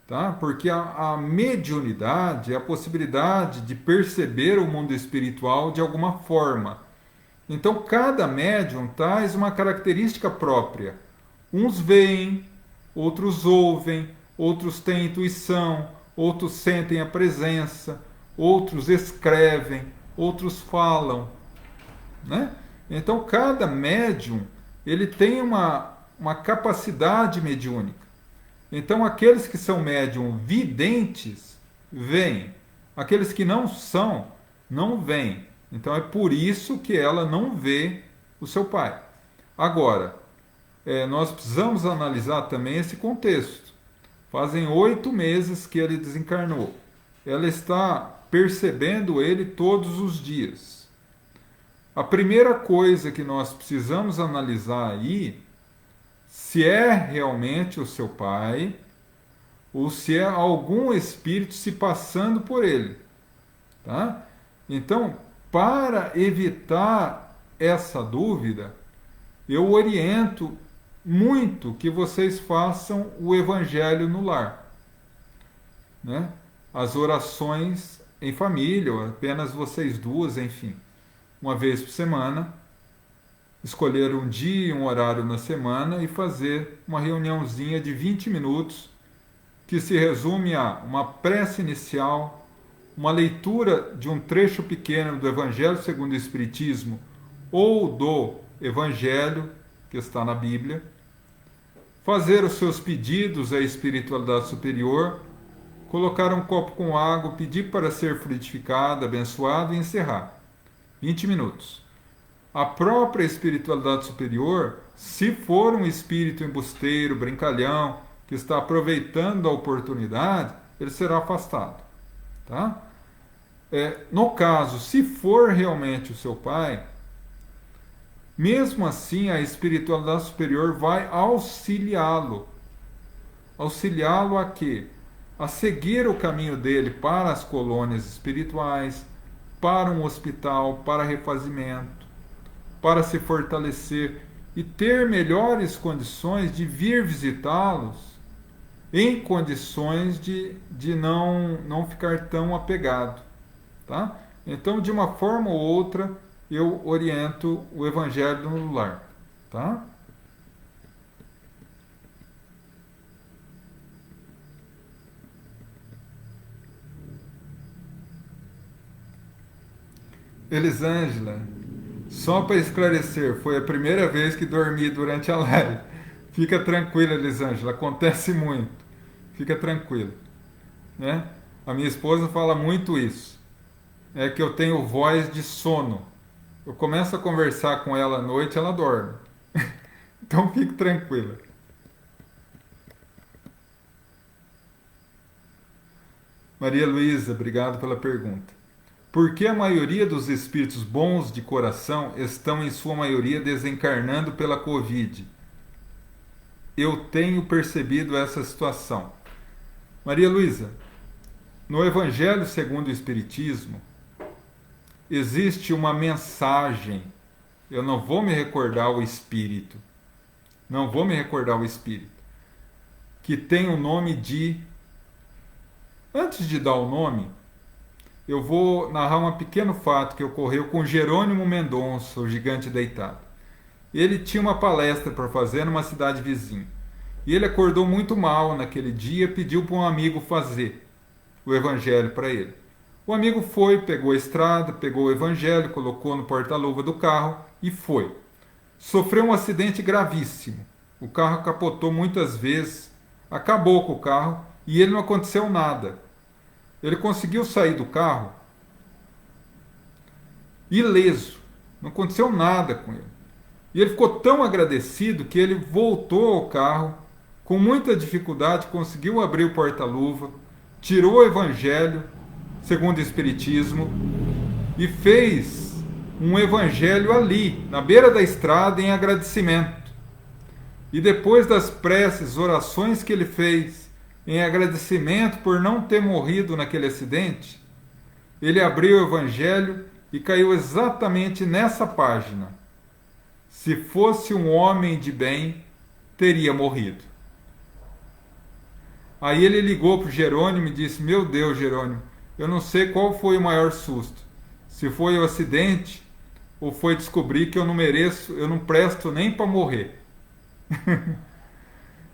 tá? Porque a mediunidade é a possibilidade de perceber o mundo espiritual de alguma forma. Então, cada médium traz uma característica própria. Uns veem, outros ouvem, outros têm intuição, outros sentem a presença, outros escrevem, outros falam, né? Então, cada médium ele tem uma capacidade mediúnica. Então, aqueles que são médium videntes, veem. Aqueles que não são, não veem. Então, é por isso que ela não vê o seu pai. Agora, nós precisamos analisar também esse contexto. Fazem 8 meses que ele desencarnou. Ela está percebendo ele todos os dias. A primeira coisa que nós precisamos analisar aí, se é realmente o seu pai, ou se é algum espírito se passando por ele. Tá? Então, para evitar essa dúvida, eu oriento muito que vocês façam o evangelho no lar, né? As orações em família, ou apenas vocês duas, enfim, uma vez por semana, escolher um dia e um horário na semana e fazer uma reuniãozinha de 20 minutos, que se resume a uma prece inicial, uma leitura de um trecho pequeno do Evangelho segundo o Espiritismo ou do Evangelho que está na Bíblia, fazer os seus pedidos à espiritualidade superior, colocar um copo com água, pedir para ser fluidificado, abençoado e encerrar. 20 minutos. A própria espiritualidade superior, se for um espírito embusteiro, brincalhão, que está aproveitando a oportunidade, ele será afastado. Tá? No caso, se for realmente o seu pai, mesmo assim a espiritualidade superior vai auxiliá-lo. Auxiliá-lo a quê? A seguir o caminho dele para as colônias espirituais, para um hospital, para refazimento, para se fortalecer e ter melhores condições de vir visitá-los, em condições de não ficar tão apegado. Tá? Então, de uma forma ou outra, eu oriento o evangelho no lar. Tá? Elisângela, só para esclarecer, foi a primeira vez que dormi durante a live. Fica tranquila, Elisângela, acontece muito. Fica tranquila. Né? A minha esposa fala muito isso. É que eu tenho voz de sono. Eu começo a conversar com ela à noite, ela dorme. Então fique tranquila. Maria Luísa, obrigado pela pergunta. Por que a maioria dos espíritos bons de coração estão, em sua maioria, desencarnando pela Covid? Eu tenho percebido essa situação. Maria Luísa, no Evangelho segundo o Espiritismo, existe uma mensagem. Eu não vou me recordar o espírito. Não vou me recordar o espírito. Que tem o nome de... Antes de dar o nome, eu vou narrar um pequeno fato que ocorreu com Jerônimo Mendonça, o gigante deitado. Ele tinha uma palestra para fazer numa cidade vizinha. E ele acordou muito mal naquele dia, pediu para um amigo fazer o evangelho para ele. O amigo foi, pegou a estrada, pegou o evangelho, colocou no porta-luva do carro e foi. Sofreu um acidente gravíssimo. O carro capotou muitas vezes, acabou com o carro e ele não aconteceu nada. Ele conseguiu sair do carro ileso, não aconteceu nada com ele. E ele ficou tão agradecido que ele voltou ao carro, com muita dificuldade, conseguiu abrir o porta-luva, tirou o evangelho, segundo o Espiritismo, e fez um evangelho ali, na beira da estrada, em agradecimento. E depois das preces, orações que ele fez, em agradecimento por não ter morrido naquele acidente, ele abriu o evangelho e caiu exatamente nessa página. Se fosse um homem de bem, teria morrido. Aí ele ligou para o Jerônimo e disse: meu Deus, Jerônimo, eu não sei qual foi o maior susto. Se foi o acidente ou foi descobrir que eu não mereço, eu não presto nem para morrer.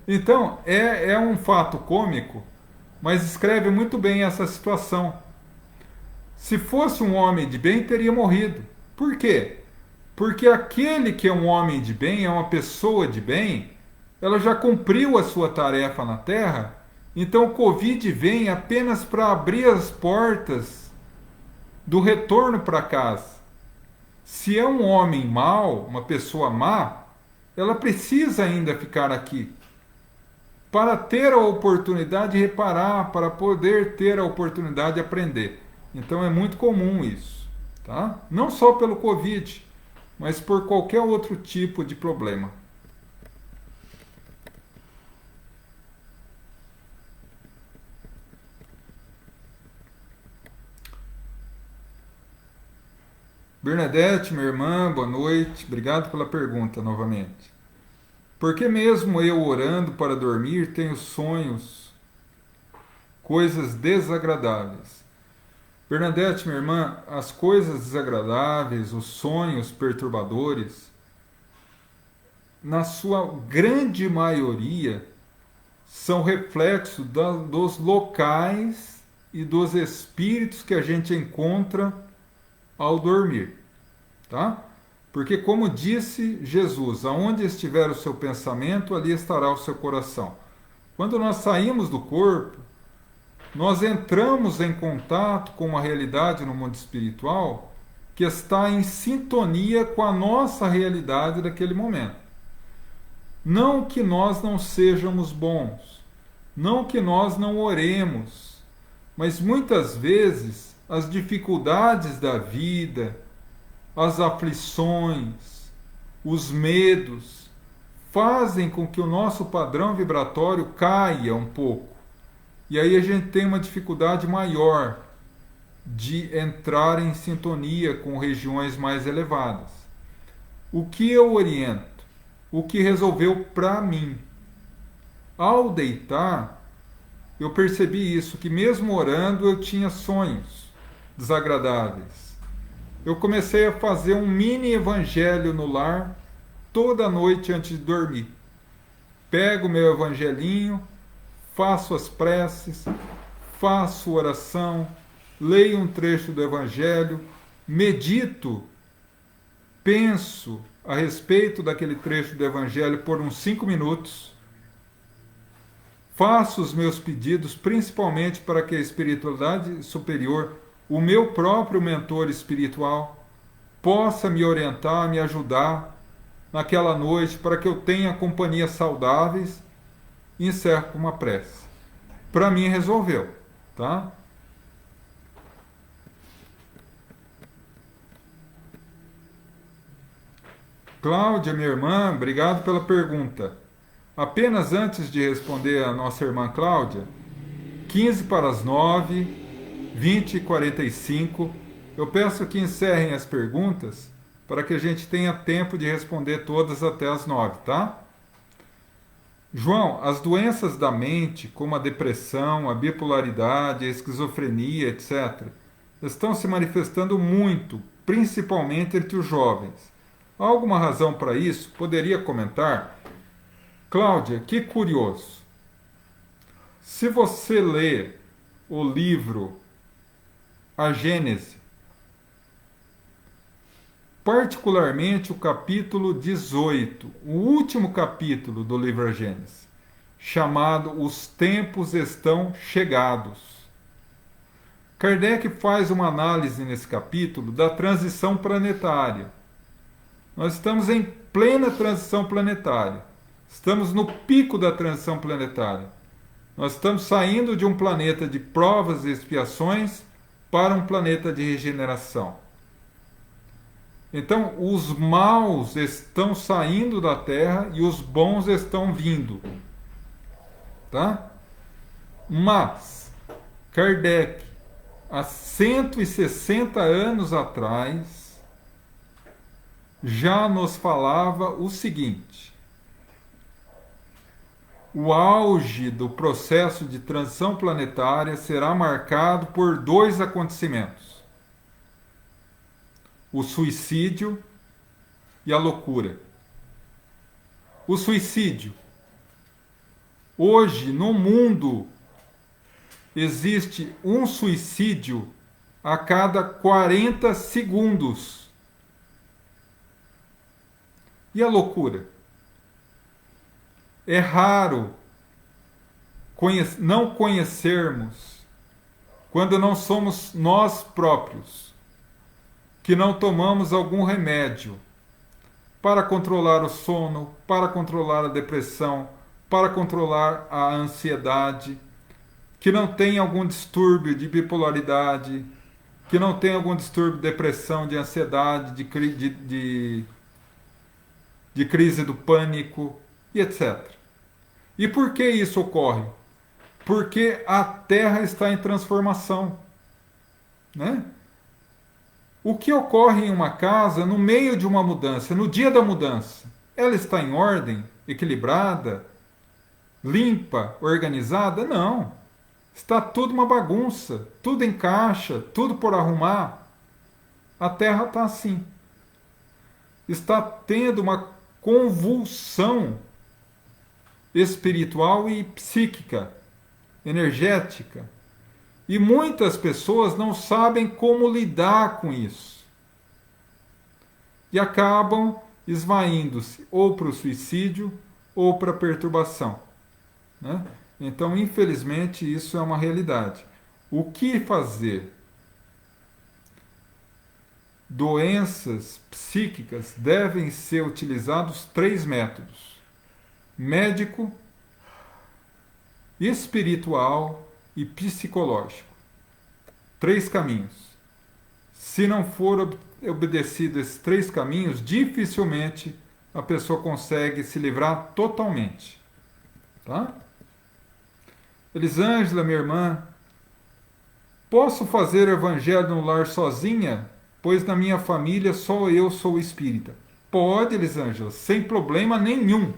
Então, é um fato cômico, mas escreve muito bem essa situação. Se fosse um homem de bem, teria morrido. Por quê? Porque aquele que é um homem de bem, é uma pessoa de bem, ela já cumpriu a sua tarefa na Terra, então o Covid vem apenas para abrir as portas do retorno para casa. Se é um homem mau, uma pessoa má, ela precisa ainda ficar aqui para ter a oportunidade de reparar, para poder ter a oportunidade de aprender. Então é muito comum isso, tá? Não só pelo Covid, mas por qualquer outro tipo de problema. Bernadette, minha irmã, boa noite. Obrigado pela pergunta novamente. Por que mesmo eu orando para dormir tenho sonhos, coisas desagradáveis? Bernadette, minha irmã, as coisas desagradáveis, os sonhos perturbadores, na sua grande maioria, são reflexos dos locais e dos espíritos que a gente encontra ao dormir, tá? Porque como disse Jesus, aonde estiver o seu pensamento, ali estará o seu coração. Quando nós saímos do corpo, nós entramos em contato com uma realidade no mundo espiritual que está em sintonia com a nossa realidade daquele momento. Não que nós não sejamos bons, não que nós não oremos, mas muitas vezes as dificuldades da vida, as aflições, os medos, fazem com que o nosso padrão vibratório caia um pouco. E aí a gente tem uma dificuldade maior de entrar em sintonia com regiões mais elevadas. O que eu oriento? O que resolveu para mim? Ao deitar, eu percebi isso, que mesmo orando eu tinha sonhos desagradáveis. Eu comecei a fazer um mini evangelho no lar toda noite antes de dormir. Pego meu evangelinho, faço as preces, faço oração, leio um trecho do evangelho, medito, penso a respeito daquele trecho do evangelho por uns 5 minutos, faço os meus pedidos, principalmente para que a espiritualidade superior, o meu próprio mentor espiritual, possa me orientar, me ajudar naquela noite, para que eu tenha companhias saudáveis, e encerro com uma prece. Para mim resolveu, tá? Cláudia, minha irmã, obrigado pela pergunta. Apenas antes de responder a nossa irmã Cláudia, 15 para as 9, 20 e 45, eu peço que encerrem as perguntas para que a gente tenha tempo de responder todas até as 9, tá? João, as doenças da mente, como a depressão, a bipolaridade, a esquizofrenia, etc., estão se manifestando muito, principalmente entre os jovens. Há alguma razão para isso? Poderia comentar? Cláudia, que curioso. Se você ler o livro A Gênese, particularmente o capítulo 18, o último capítulo do livro A Gênese, chamado Os Tempos Estão Chegados. Kardec faz uma análise nesse capítulo da transição planetária. Nós estamos em plena transição planetária. Estamos no pico da transição planetária. Nós estamos saindo de um planeta de provas e expiações para um planeta de regeneração. Então, os maus estão saindo da Terra e os bons estão vindo. Tá? Mas, Kardec, há 160 anos atrás, já nos falava o seguinte: o auge do processo de transição planetária será marcado por 2 acontecimentos: o suicídio e a loucura. O suicídio. Hoje, no mundo, existe um suicídio a cada 40 segundos. E a loucura? É raro não conhecermos, quando não somos nós próprios, que não tomamos algum remédio para controlar o sono, para controlar a depressão, para controlar a ansiedade, que não tem algum distúrbio de bipolaridade, que não tem algum distúrbio de depressão, de ansiedade, de crise do pânico e etc. E por que isso ocorre? Porque a Terra está em transformação, né? O que ocorre em uma casa no meio de uma mudança, no dia da mudança? Ela está em ordem, equilibrada, limpa, organizada? Não. Está tudo uma bagunça, tudo em caixa, tudo por arrumar. A Terra está assim. Está tendo uma convulsão espiritual e psíquica, energética. E muitas pessoas não sabem como lidar com isso. E acabam esvaindo-se ou para o suicídio ou para a perturbação, né? Então, infelizmente, isso é uma realidade. O que fazer? Doenças psíquicas devem ser utilizados 3 métodos: médico, espiritual e psicológico. 3 caminhos. Se não for obedecido esses 3 caminhos, dificilmente a pessoa consegue se livrar totalmente. Tá? Elisângela, minha irmã, posso fazer o evangelho no lar sozinha? Pois na minha família só eu sou espírita. Pode, Elisângela, sem problema nenhum.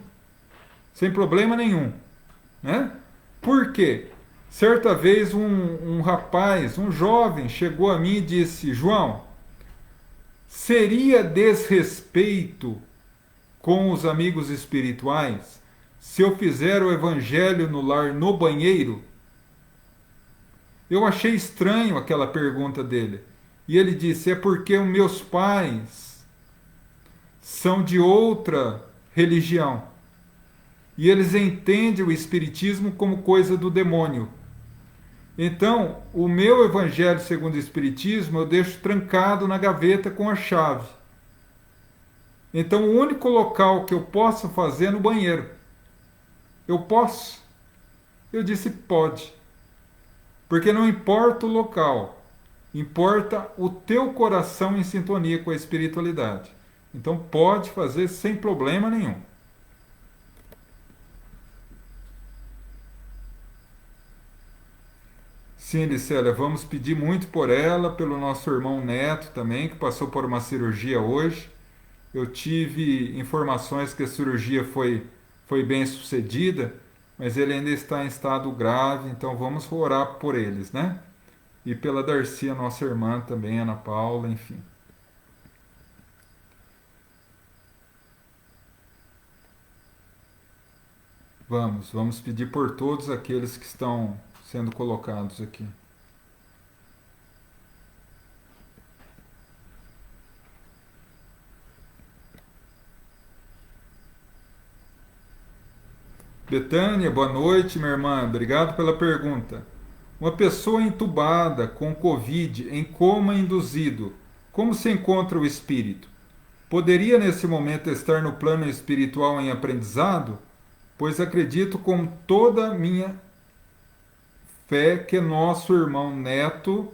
Sem problema nenhum. Né? Por quê? Certa vez um rapaz, um jovem, chegou a mim e disse: João, seria desrespeito com os amigos espirituais se eu fizer o evangelho no lar no banheiro? Eu achei estranho aquela pergunta dele. E ele disse: é porque os meus pais são de outra religião. E eles entendem o espiritismo como coisa do demônio. Então, o meu evangelho segundo o espiritismo eu deixo trancado na gaveta com a chave. Então, o único local que eu posso fazer é no banheiro. Eu posso? Eu disse: pode. Porque não importa o local, importa o teu coração em sintonia com a espiritualidade. Então, pode fazer sem problema nenhum. Sim, Licélia, vamos pedir muito por ela, pelo nosso irmão Neto também, que passou por uma cirurgia hoje. Eu tive informações que a cirurgia foi bem sucedida, mas ele ainda está em estado grave, então vamos orar por eles, né? E pela Darcy, a nossa irmã também, Ana Paula, enfim. Vamos pedir por todos aqueles que estão sendo colocados aqui. Betânia, boa noite, minha irmã. Obrigado pela pergunta. Uma pessoa entubada com Covid em coma induzido, como se encontra o espírito? Poderia nesse momento estar no plano espiritual em aprendizado? Pois acredito com toda a minha fé que nosso irmão Neto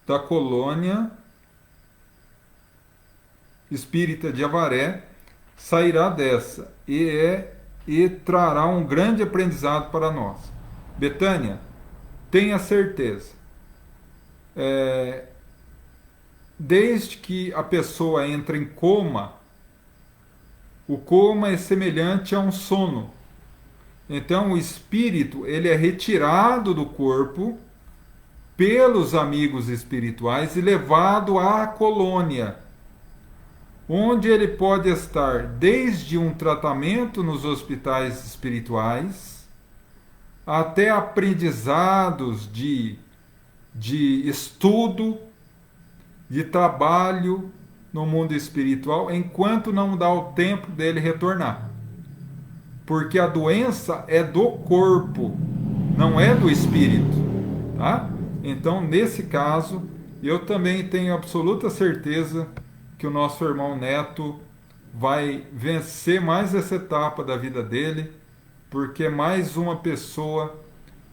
da colônia espírita de Avaré sairá dessa e trará um grande aprendizado para nós. Betânia, tenha certeza. Desde que a pessoa entra em coma, o coma é semelhante a um sono. Então o espírito ele é retirado do corpo pelos amigos espirituais e levado à colônia, onde ele pode estar desde um tratamento nos hospitais espirituais até aprendizados de estudo, de trabalho no mundo espiritual, enquanto não dá o tempo dele retornar. Porque a doença é do corpo, não é do espírito, tá? Então, nesse caso, eu também tenho absoluta certeza que o nosso irmão Neto vai vencer mais essa etapa da vida dele, porque é mais uma pessoa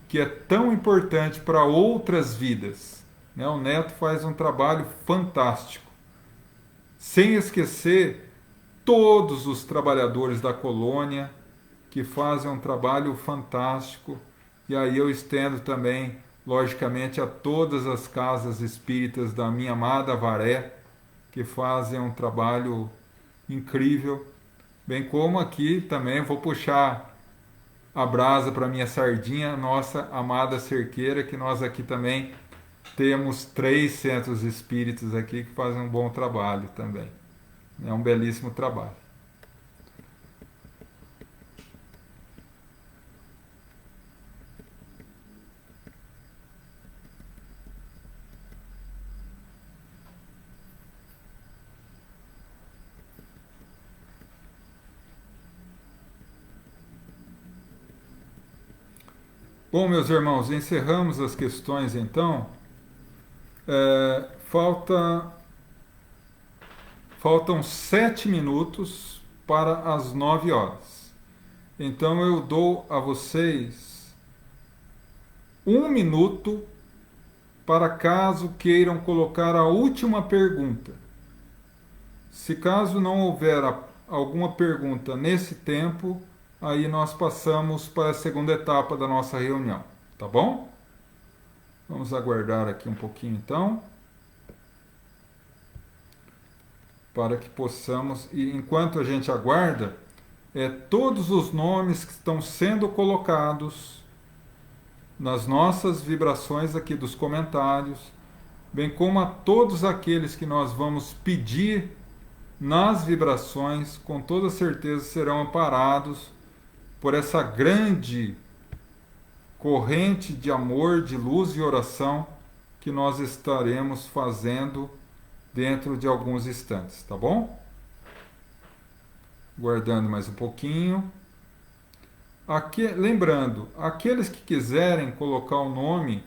que é tão importante para outras vidas. Né? O Neto faz um trabalho fantástico, sem esquecer todos os trabalhadores da colônia que fazem um trabalho fantástico. E aí eu estendo também, logicamente, a todas as casas espíritas da minha amada Avaré, que fazem um trabalho incrível, bem como aqui também vou puxar a brasa para minha sardinha, nossa amada cerqueira, que nós aqui também temos 3 centros espíritas aqui que fazem um bom trabalho também. É um belíssimo trabalho. Bom, meus irmãos, encerramos as questões então. Faltam 7 minutos para as 9 horas. Então eu dou a vocês 1 minuto para caso queiram colocar a última pergunta. Se caso não houver alguma pergunta nesse tempo, aí nós passamos para a segunda etapa da nossa reunião, tá bom? Vamos aguardar aqui um pouquinho então, para que possamos, e enquanto a gente aguarda, todos os nomes que estão sendo colocados nas nossas vibrações aqui dos comentários, bem como a todos aqueles que nós vamos pedir nas vibrações, com toda certeza serão amparados por essa grande corrente de amor, de luz e oração que nós estaremos fazendo dentro de alguns instantes, tá bom? Guardando mais um pouquinho. Lembrando, aqueles que quiserem colocar o nome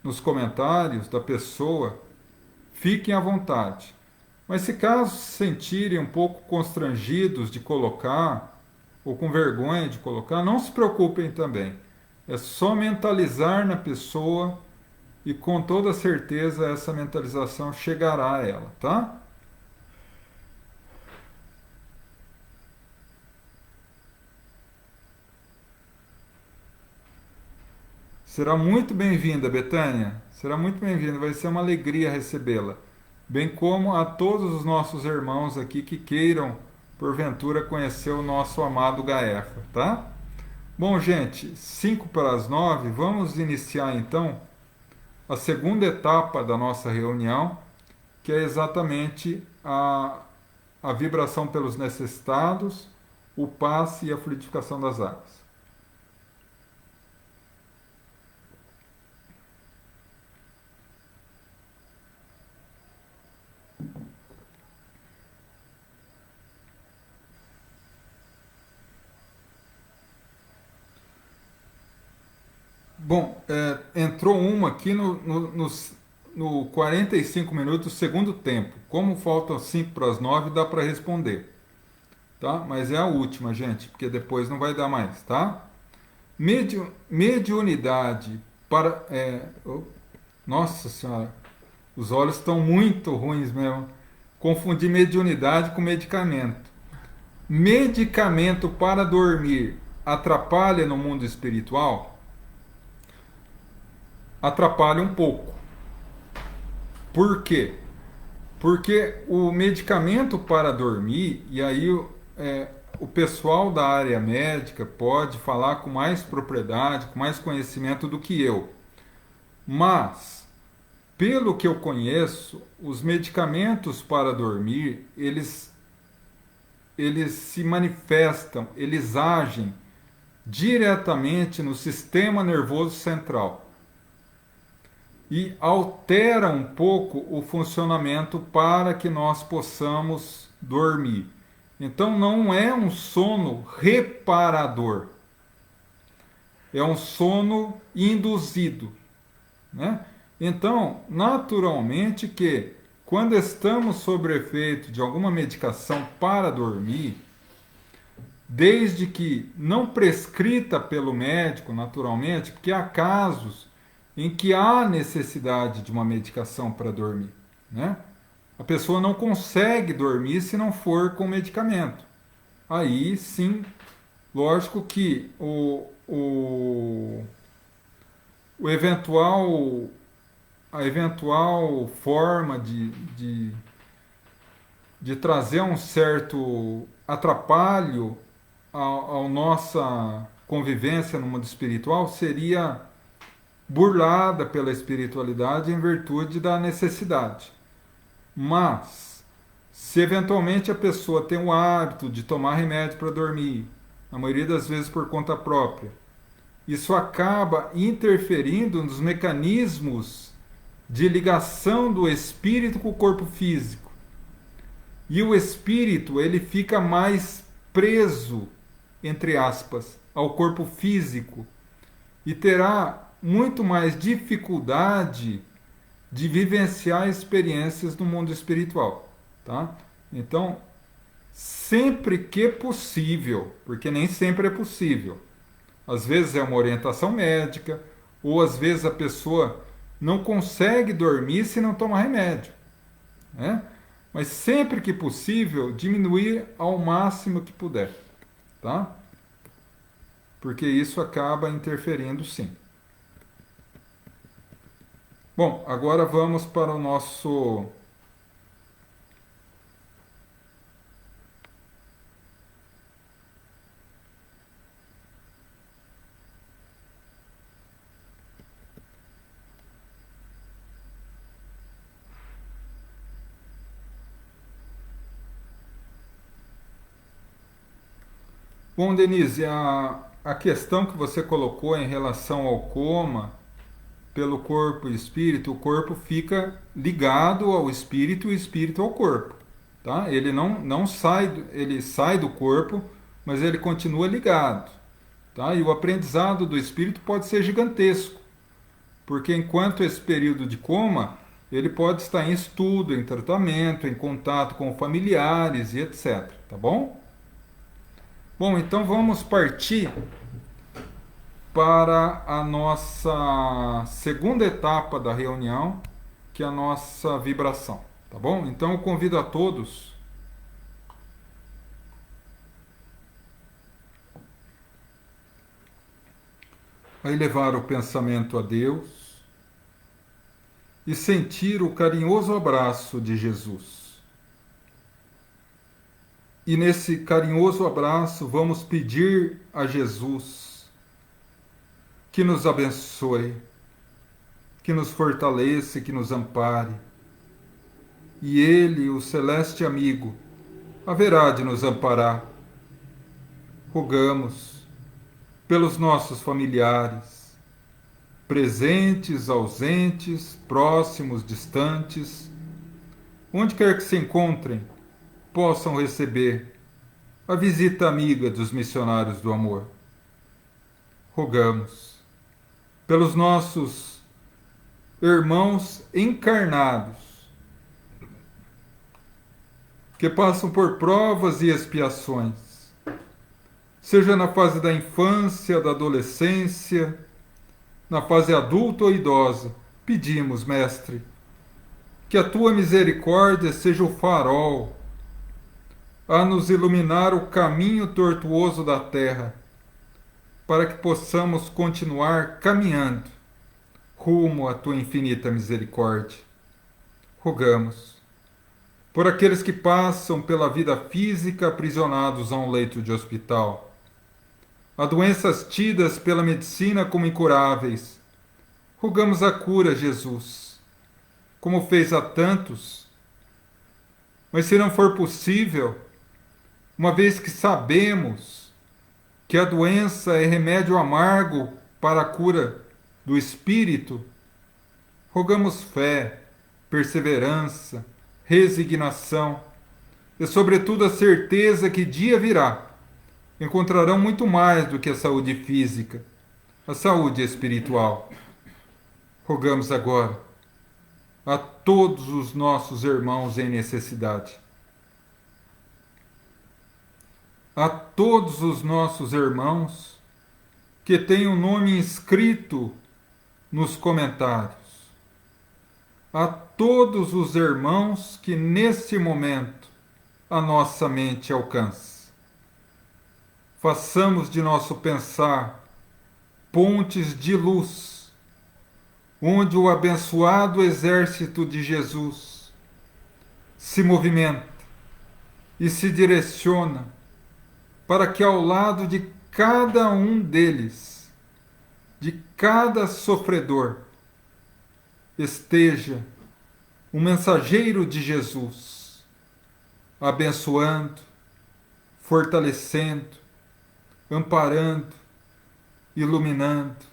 nos comentários da pessoa, fiquem à vontade. Mas se caso se sentirem um pouco constrangidos de colocar, ou com vergonha de colocar, não se preocupem também. É só mentalizar na pessoa e com toda certeza essa mentalização chegará a ela, tá? Será muito bem-vinda, Betânia. Será muito bem-vinda. Vai ser uma alegria recebê-la. Bem como a todos os nossos irmãos aqui que queiram, porventura, conhecer o nosso amado Gaefa, tá? Bom, gente, 5 para as 9, vamos iniciar então a segunda etapa da nossa reunião, que é exatamente a vibração pelos necessitados, o passe e a fluidificação das águas. Bom, entrou uma aqui no 45 minutos, segundo tempo. Como faltam 5 para as 9, dá para responder. Tá? Mas é a última, gente, porque depois não vai dar mais, tá? Mediunidade para... nossa Senhora, os olhos estão muito ruins mesmo. Confundi mediunidade com medicamento. Medicamento para dormir atrapalha no mundo espiritual? Atrapalha um pouco. Por quê? Porque o medicamento para dormir, e aí o pessoal da área médica pode falar com mais propriedade, com mais conhecimento do que eu. Mas, pelo que eu conheço, os medicamentos para dormir, eles se manifestam, eles agem diretamente no sistema nervoso central e altera um pouco o funcionamento para que nós possamos dormir. Então não é um sono reparador, é um sono induzido, né? Então, naturalmente que quando estamos sob efeito de alguma medicação para dormir, desde que não prescrita pelo médico, naturalmente, porque há casos em que há necessidade de uma medicação para dormir, né? A pessoa não consegue dormir se não for com medicamento. Aí sim, lógico que o eventual, a eventual forma de trazer um certo atrapalho à nossa convivência no mundo espiritual seria burlada pela espiritualidade em virtude da necessidade. Mas, se eventualmente a pessoa tem o hábito de tomar remédio para dormir, na maioria das vezes por conta própria, isso acaba interferindo nos mecanismos de ligação do espírito com o corpo físico. E o espírito, ele fica mais preso, entre aspas, ao corpo físico e terá muito mais dificuldade de vivenciar experiências no mundo espiritual, tá? Então, sempre que possível, porque nem sempre é possível. Às vezes é uma orientação médica, ou às vezes a pessoa não consegue dormir se não toma remédio, né? Mas sempre que possível, diminuir ao máximo que puder, tá? Porque isso acaba interferindo sim. Bom, agora vamos para o nosso Bom, Denise, a questão que você colocou em relação ao coma, pelo corpo e espírito, o corpo fica ligado ao espírito e o espírito ao corpo, tá? Ele não sai, ele sai do corpo, mas ele continua ligado, tá? E o aprendizado do espírito pode ser gigantesco, porque enquanto esse período de coma, ele pode estar em estudo, em tratamento, em contato com familiares e etc, tá bom? Bom, então vamos partir para a nossa segunda etapa da reunião, que é a nossa vibração, tá bom? Então eu convido a todos a elevar o pensamento a Deus e sentir o carinhoso abraço de Jesus. E nesse carinhoso abraço vamos pedir a Jesus que nos abençoe, que nos fortaleça e que nos ampare. E Ele, o celeste amigo, haverá de nos amparar. Rogamos pelos nossos familiares, presentes, ausentes, próximos, distantes, onde quer que se encontrem, possam receber a visita amiga dos missionários do amor. Rogamos pelos nossos irmãos encarnados, que passam por provas e expiações, seja na fase da infância, da adolescência, na fase adulta ou idosa, pedimos, Mestre, que a tua misericórdia seja o farol a nos iluminar o caminho tortuoso da terra, para que possamos continuar caminhando rumo à tua infinita misericórdia. Rogamos por aqueles que passam pela vida física aprisionados a um leito de hospital, a doenças tidas pela medicina como incuráveis. Rogamos a cura, Jesus, como fez a tantos. Mas se não for possível, uma vez que sabemos que a doença é remédio amargo para a cura do espírito, rogamos fé, perseverança, resignação e, sobretudo, a certeza que dia virá encontrarão muito mais do que a saúde física, a saúde espiritual. Rogamos agora a todos os nossos irmãos em necessidade. A todos os nossos irmãos que têm o nome inscrito nos comentários. A todos os irmãos que neste momento a nossa mente alcança. Façamos de nosso pensar pontes de luz, onde o abençoado exército de Jesus se movimenta e se direciona para que ao lado de cada um deles, de cada sofredor, esteja um mensageiro de Jesus, abençoando, fortalecendo, amparando, iluminando.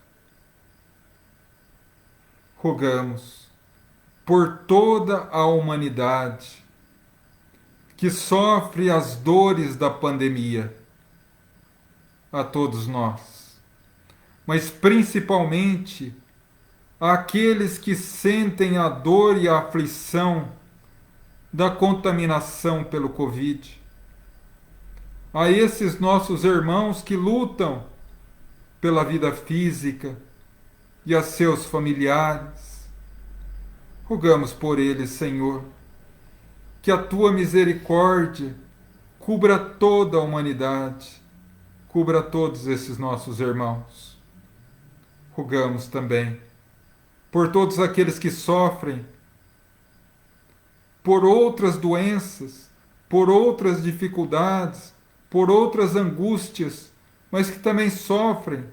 Rogamos por toda a humanidade que sofre as dores da pandemia, a todos nós, mas principalmente àqueles que sentem a dor e a aflição da contaminação pelo Covid, a esses nossos irmãos que lutam pela vida física e a seus familiares. Rogamos por eles, Senhor, que a tua misericórdia cubra toda a humanidade, cubra todos esses nossos irmãos. Rogamos também por todos aqueles que sofrem por outras doenças, por outras dificuldades, por outras angústias, mas que também sofrem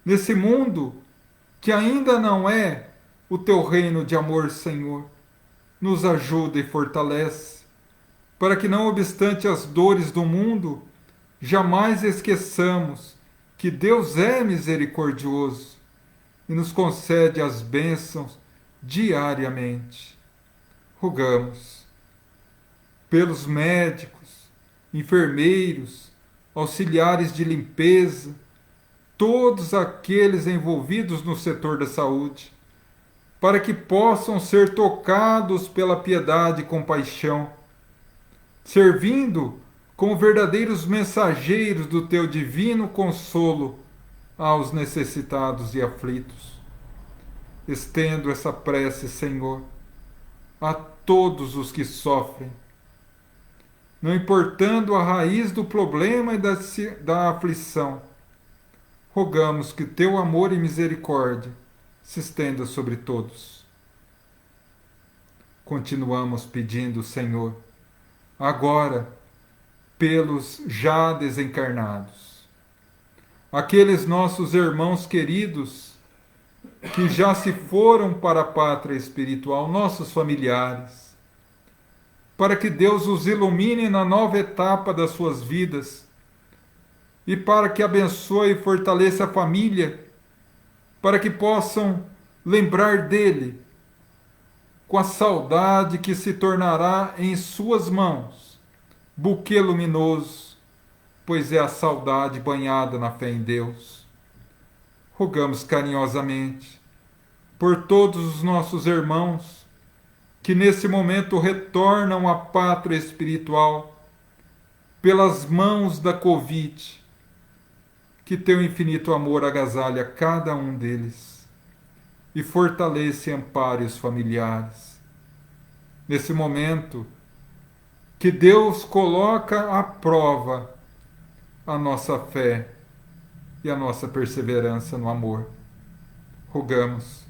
nesse mundo que ainda não é o teu reino de amor, Senhor. Nos ajuda e fortalece, para que, não obstante as dores do mundo, jamais esqueçamos que Deus é misericordioso e nos concede as bênçãos diariamente. Rogamos pelos médicos, enfermeiros, auxiliares de limpeza, todos aqueles envolvidos no setor da saúde, para que possam ser tocados pela piedade e compaixão, servindo como verdadeiros mensageiros do teu divino consolo aos necessitados e aflitos. Estendo essa prece, Senhor, a todos os que sofrem, não importando a raiz do problema e da aflição. Rogamos que teu amor e misericórdia se estenda sobre todos. Continuamos pedindo, Senhor, agora pelos já desencarnados, aqueles nossos irmãos queridos que já se foram para a pátria espiritual, nossos familiares, para que Deus os ilumine na nova etapa das suas vidas e para que abençoe e fortaleça a família, para que possam lembrar dele com a saudade que se tornará em suas mãos buquê luminoso, pois é a saudade banhada na fé em Deus. Rogamos carinhosamente por todos os nossos irmãos que nesse momento retornam à pátria espiritual pelas mãos da Covid, que teu infinito amor agasalha cada um deles e fortalece e ampare os familiares. Nesse momento que Deus coloca à prova a nossa fé e a nossa perseverança no amor. Rogamos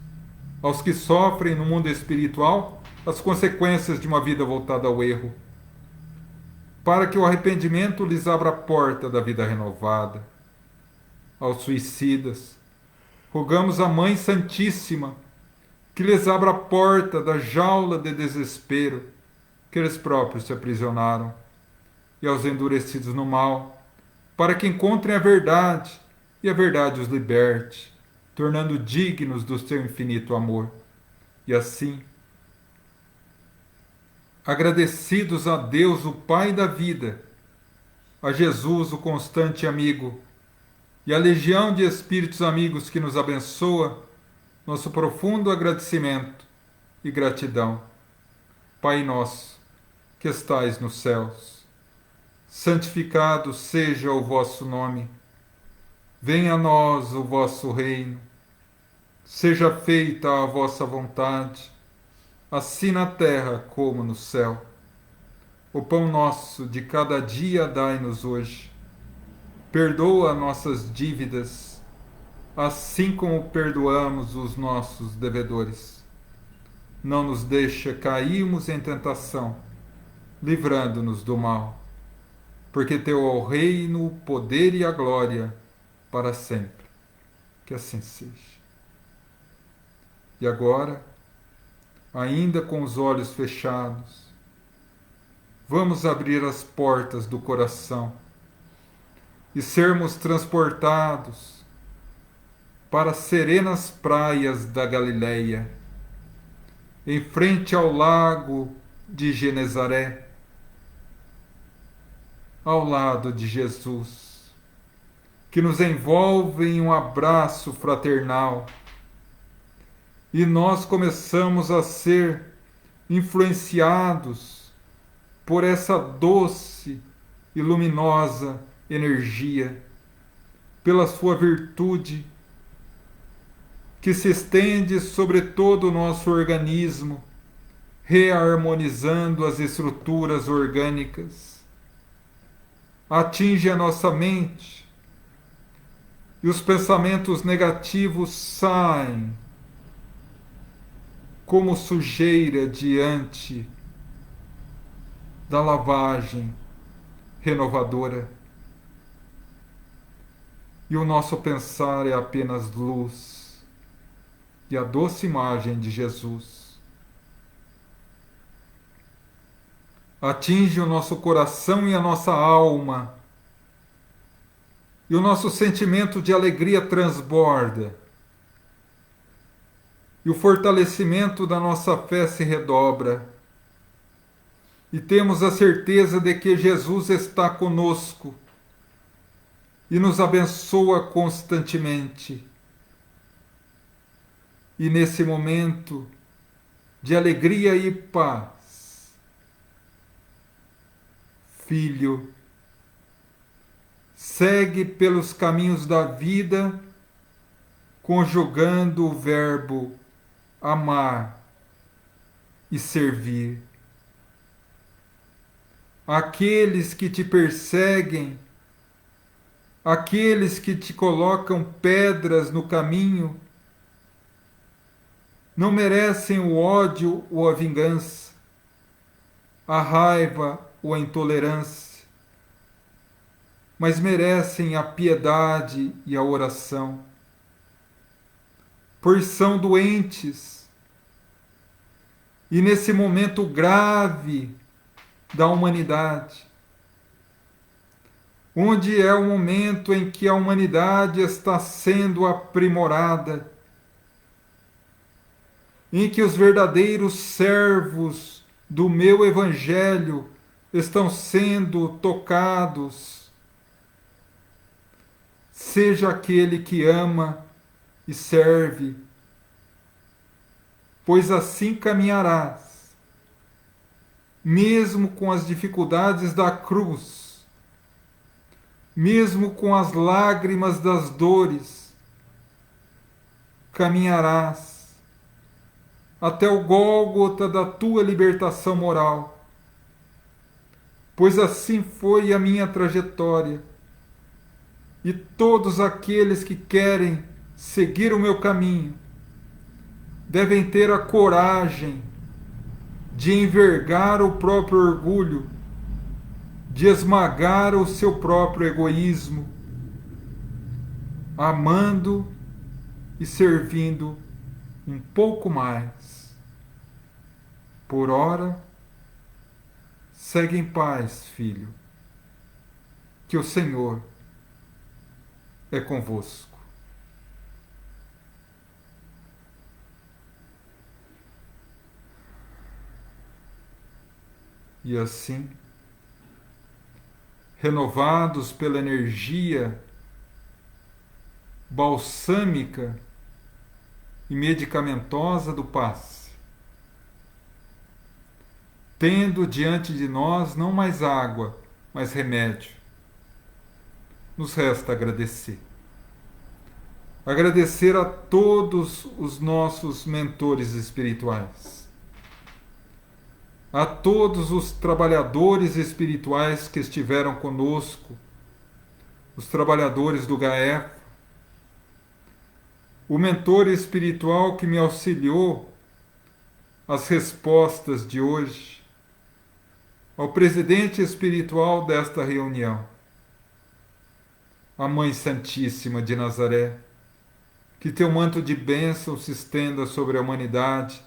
aos que sofrem no mundo espiritual as consequências de uma vida voltada ao erro, para que o arrependimento lhes abra a porta da vida renovada. Aos suicidas, rogamos à Mãe Santíssima que lhes abra a porta da jaula de desespero que eles próprios se aprisionaram, e aos endurecidos no mal, para que encontrem a verdade e a verdade os liberte, tornando dignos do seu infinito amor. E assim, agradecidos a Deus, o Pai da vida, a Jesus, o constante amigo, e a legião de espíritos amigos que nos abençoa, nosso profundo agradecimento e gratidão. Pai nosso, que estais nos céus, santificado seja o vosso nome. Venha a nós o vosso reino. Seja feita a vossa vontade, assim na terra como no céu. O pão nosso de cada dia dai-nos hoje. Perdoa nossas dívidas, assim como perdoamos os nossos devedores. Não nos deixa cairmos em tentação, livrando-nos do mal. Porque teu é o reino, o poder e a glória para sempre. Que assim seja. E agora, ainda com os olhos fechados, vamos abrir as portas do coração e sermos transportados para as serenas praias da Galileia, em frente ao lago de Genezaré, ao lado de Jesus, que nos envolve em um abraço fraternal, e nós começamos a ser influenciados por essa doce e luminosa energia, pela sua virtude, que se estende sobre todo o nosso organismo, reharmonizando as estruturas orgânicas. Atinge a nossa mente e os pensamentos negativos saem como sujeira diante da lavagem renovadora. E o nosso pensar é apenas luz e a doce imagem de Jesus. Atinge o nosso coração e a nossa alma, e o nosso sentimento de alegria transborda, e o fortalecimento da nossa fé se redobra, e temos a certeza de que Jesus está conosco e nos abençoa constantemente. E nesse momento de alegria e paz, filho, segue pelos caminhos da vida, conjugando o verbo amar e servir. Aqueles que te perseguem, aqueles que te colocam pedras no caminho, não merecem o ódio ou a vingança, a raiva ou a intolerância, mas merecem a piedade e a oração, pois são doentes, e nesse momento grave da humanidade, onde é o momento em que a humanidade está sendo aprimorada, em que os verdadeiros servos do meu Evangelho estão sendo tocados. Seja aquele que ama e serve, pois assim caminharás, mesmo com as dificuldades da cruz, mesmo com as lágrimas das dores, caminharás até o Gólgota da tua libertação moral, pois assim foi a minha trajetória, e todos aqueles que querem seguir o meu caminho devem ter a coragem de envergar o próprio orgulho, de esmagar o seu próprio egoísmo, amando e servindo um pouco mais. Por ora, segue em paz, filho, que o Senhor é convosco. E assim, renovados pela energia balsâmica e medicamentosa do passe, tendo diante de nós não mais água, mas remédio. Nos resta agradecer. Agradecer a todos os nossos mentores espirituais, a todos os trabalhadores espirituais que estiveram conosco, os trabalhadores do GAEF, o mentor espiritual que me auxiliou às respostas de hoje, ao presidente espiritual desta reunião, a Mãe Santíssima de Nazaré, que teu manto de bênção se estenda sobre a humanidade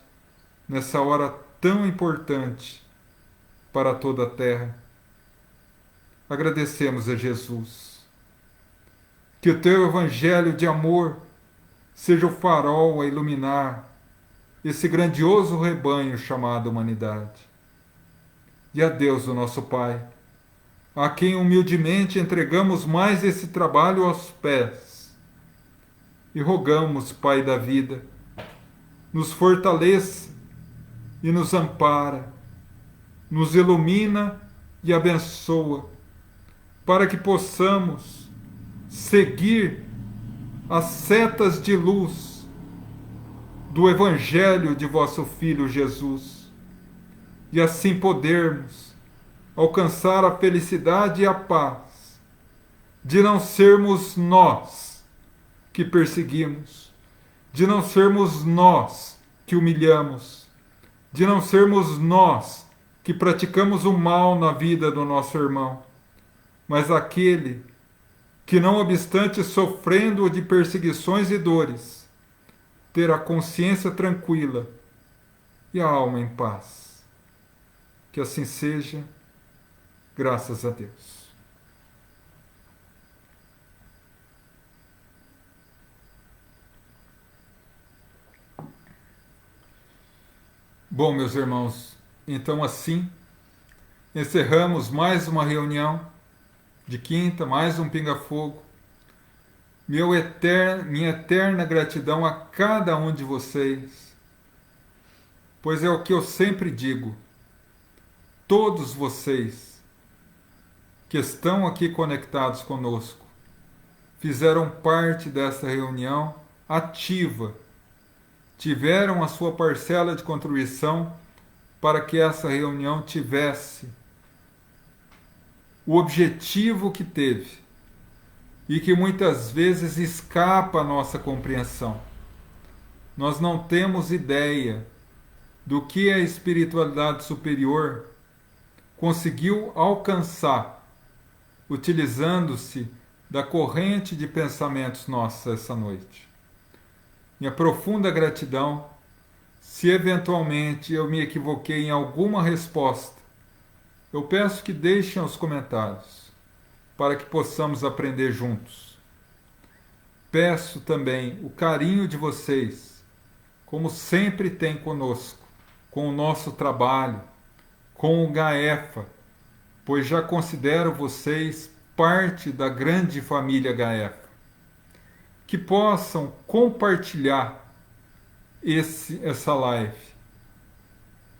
nessa hora tão importante para toda a terra. Agradecemos a Jesus. Que o teu evangelho de amor seja o farol a iluminar esse grandioso rebanho chamado humanidade. E a Deus, o nosso Pai, a quem humildemente entregamos mais esse trabalho aos pés, e rogamos, Pai da vida, nos fortaleça e nos ampara, nos ilumina e abençoa, para que possamos seguir as setas de luz do Evangelho de vosso Filho Jesus, e assim podermos alcançar a felicidade e a paz de não sermos nós que perseguimos, de não sermos nós que humilhamos, de não sermos nós que praticamos o mal na vida do nosso irmão, mas aquele que, não obstante sofrendo de perseguições e dores, ter a consciência tranquila e a alma em paz. Que assim seja, graças a Deus. Bom, meus irmãos, então assim encerramos mais uma reunião de quinta, mais um pinga-fogo. Minha eterna gratidão a cada um de vocês, pois é o que eu sempre digo, todos vocês que estão aqui conectados conosco fizeram parte dessa reunião ativa, tiveram a sua parcela de contribuição para que essa reunião tivesse o objetivo que teve e que muitas vezes escapa à nossa compreensão. Nós não temos ideia do que a espiritualidade superior conseguiu alcançar utilizando-se da corrente de pensamentos nossa essa noite. Minha profunda gratidão. Se eventualmente eu me equivoquei em alguma resposta, eu peço que deixem os comentários, para que possamos aprender juntos. Peço também o carinho de vocês, como sempre tem conosco, com o nosso trabalho, com o GAEFA, pois já considero vocês parte da grande família GAEFA. Que possam compartilhar essa live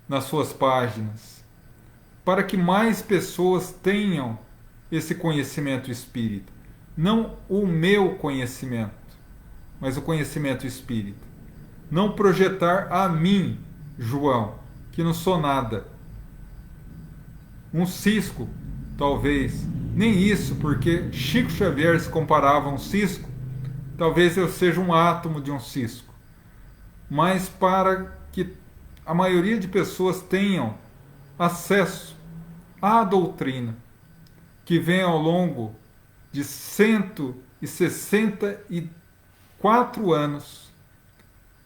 nas suas páginas, para que mais pessoas tenham esse conhecimento espírita. Não o meu conhecimento, mas o conhecimento espírita. Não projetar a mim, João, que não sou nada. Um cisco, talvez. Nem isso, porque Chico Xavier se comparava a um cisco. Talvez eu seja um átomo de um cisco. Mas para que a maioria de pessoas tenham acesso à doutrina que vem ao longo de 164 anos,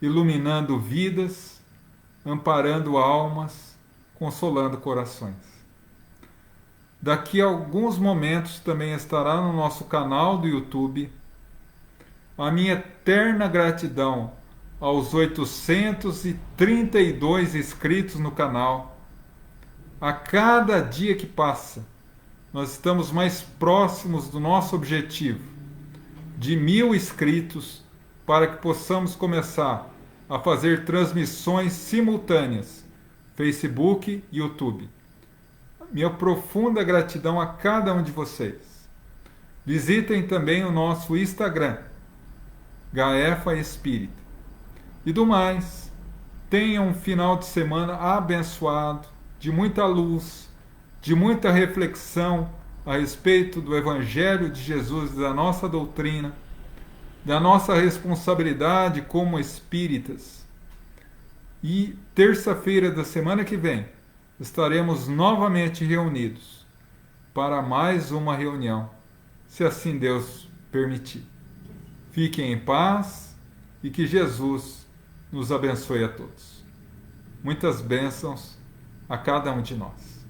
iluminando vidas, amparando almas, consolando corações. Daqui a alguns momentos também estará no nosso canal do YouTube a minha eterna gratidão aos 832 inscritos no canal. A cada dia que passa, nós estamos mais próximos do nosso objetivo de 1000 inscritos, para que possamos começar a fazer transmissões simultâneas Facebook e YouTube. Minha profunda gratidão a cada um de vocês. Visitem também o nosso Instagram, Gaefa Espírita. E do mais, tenham um final de semana abençoado, de muita luz, de muita reflexão a respeito do Evangelho de Jesus, da nossa doutrina, da nossa responsabilidade como espíritas. E terça-feira da semana que vem estaremos novamente reunidos para mais uma reunião, se assim Deus permitir. Fiquem em paz e que Jesus nos abençoe a todos. Muitas bênçãos a cada um de nós.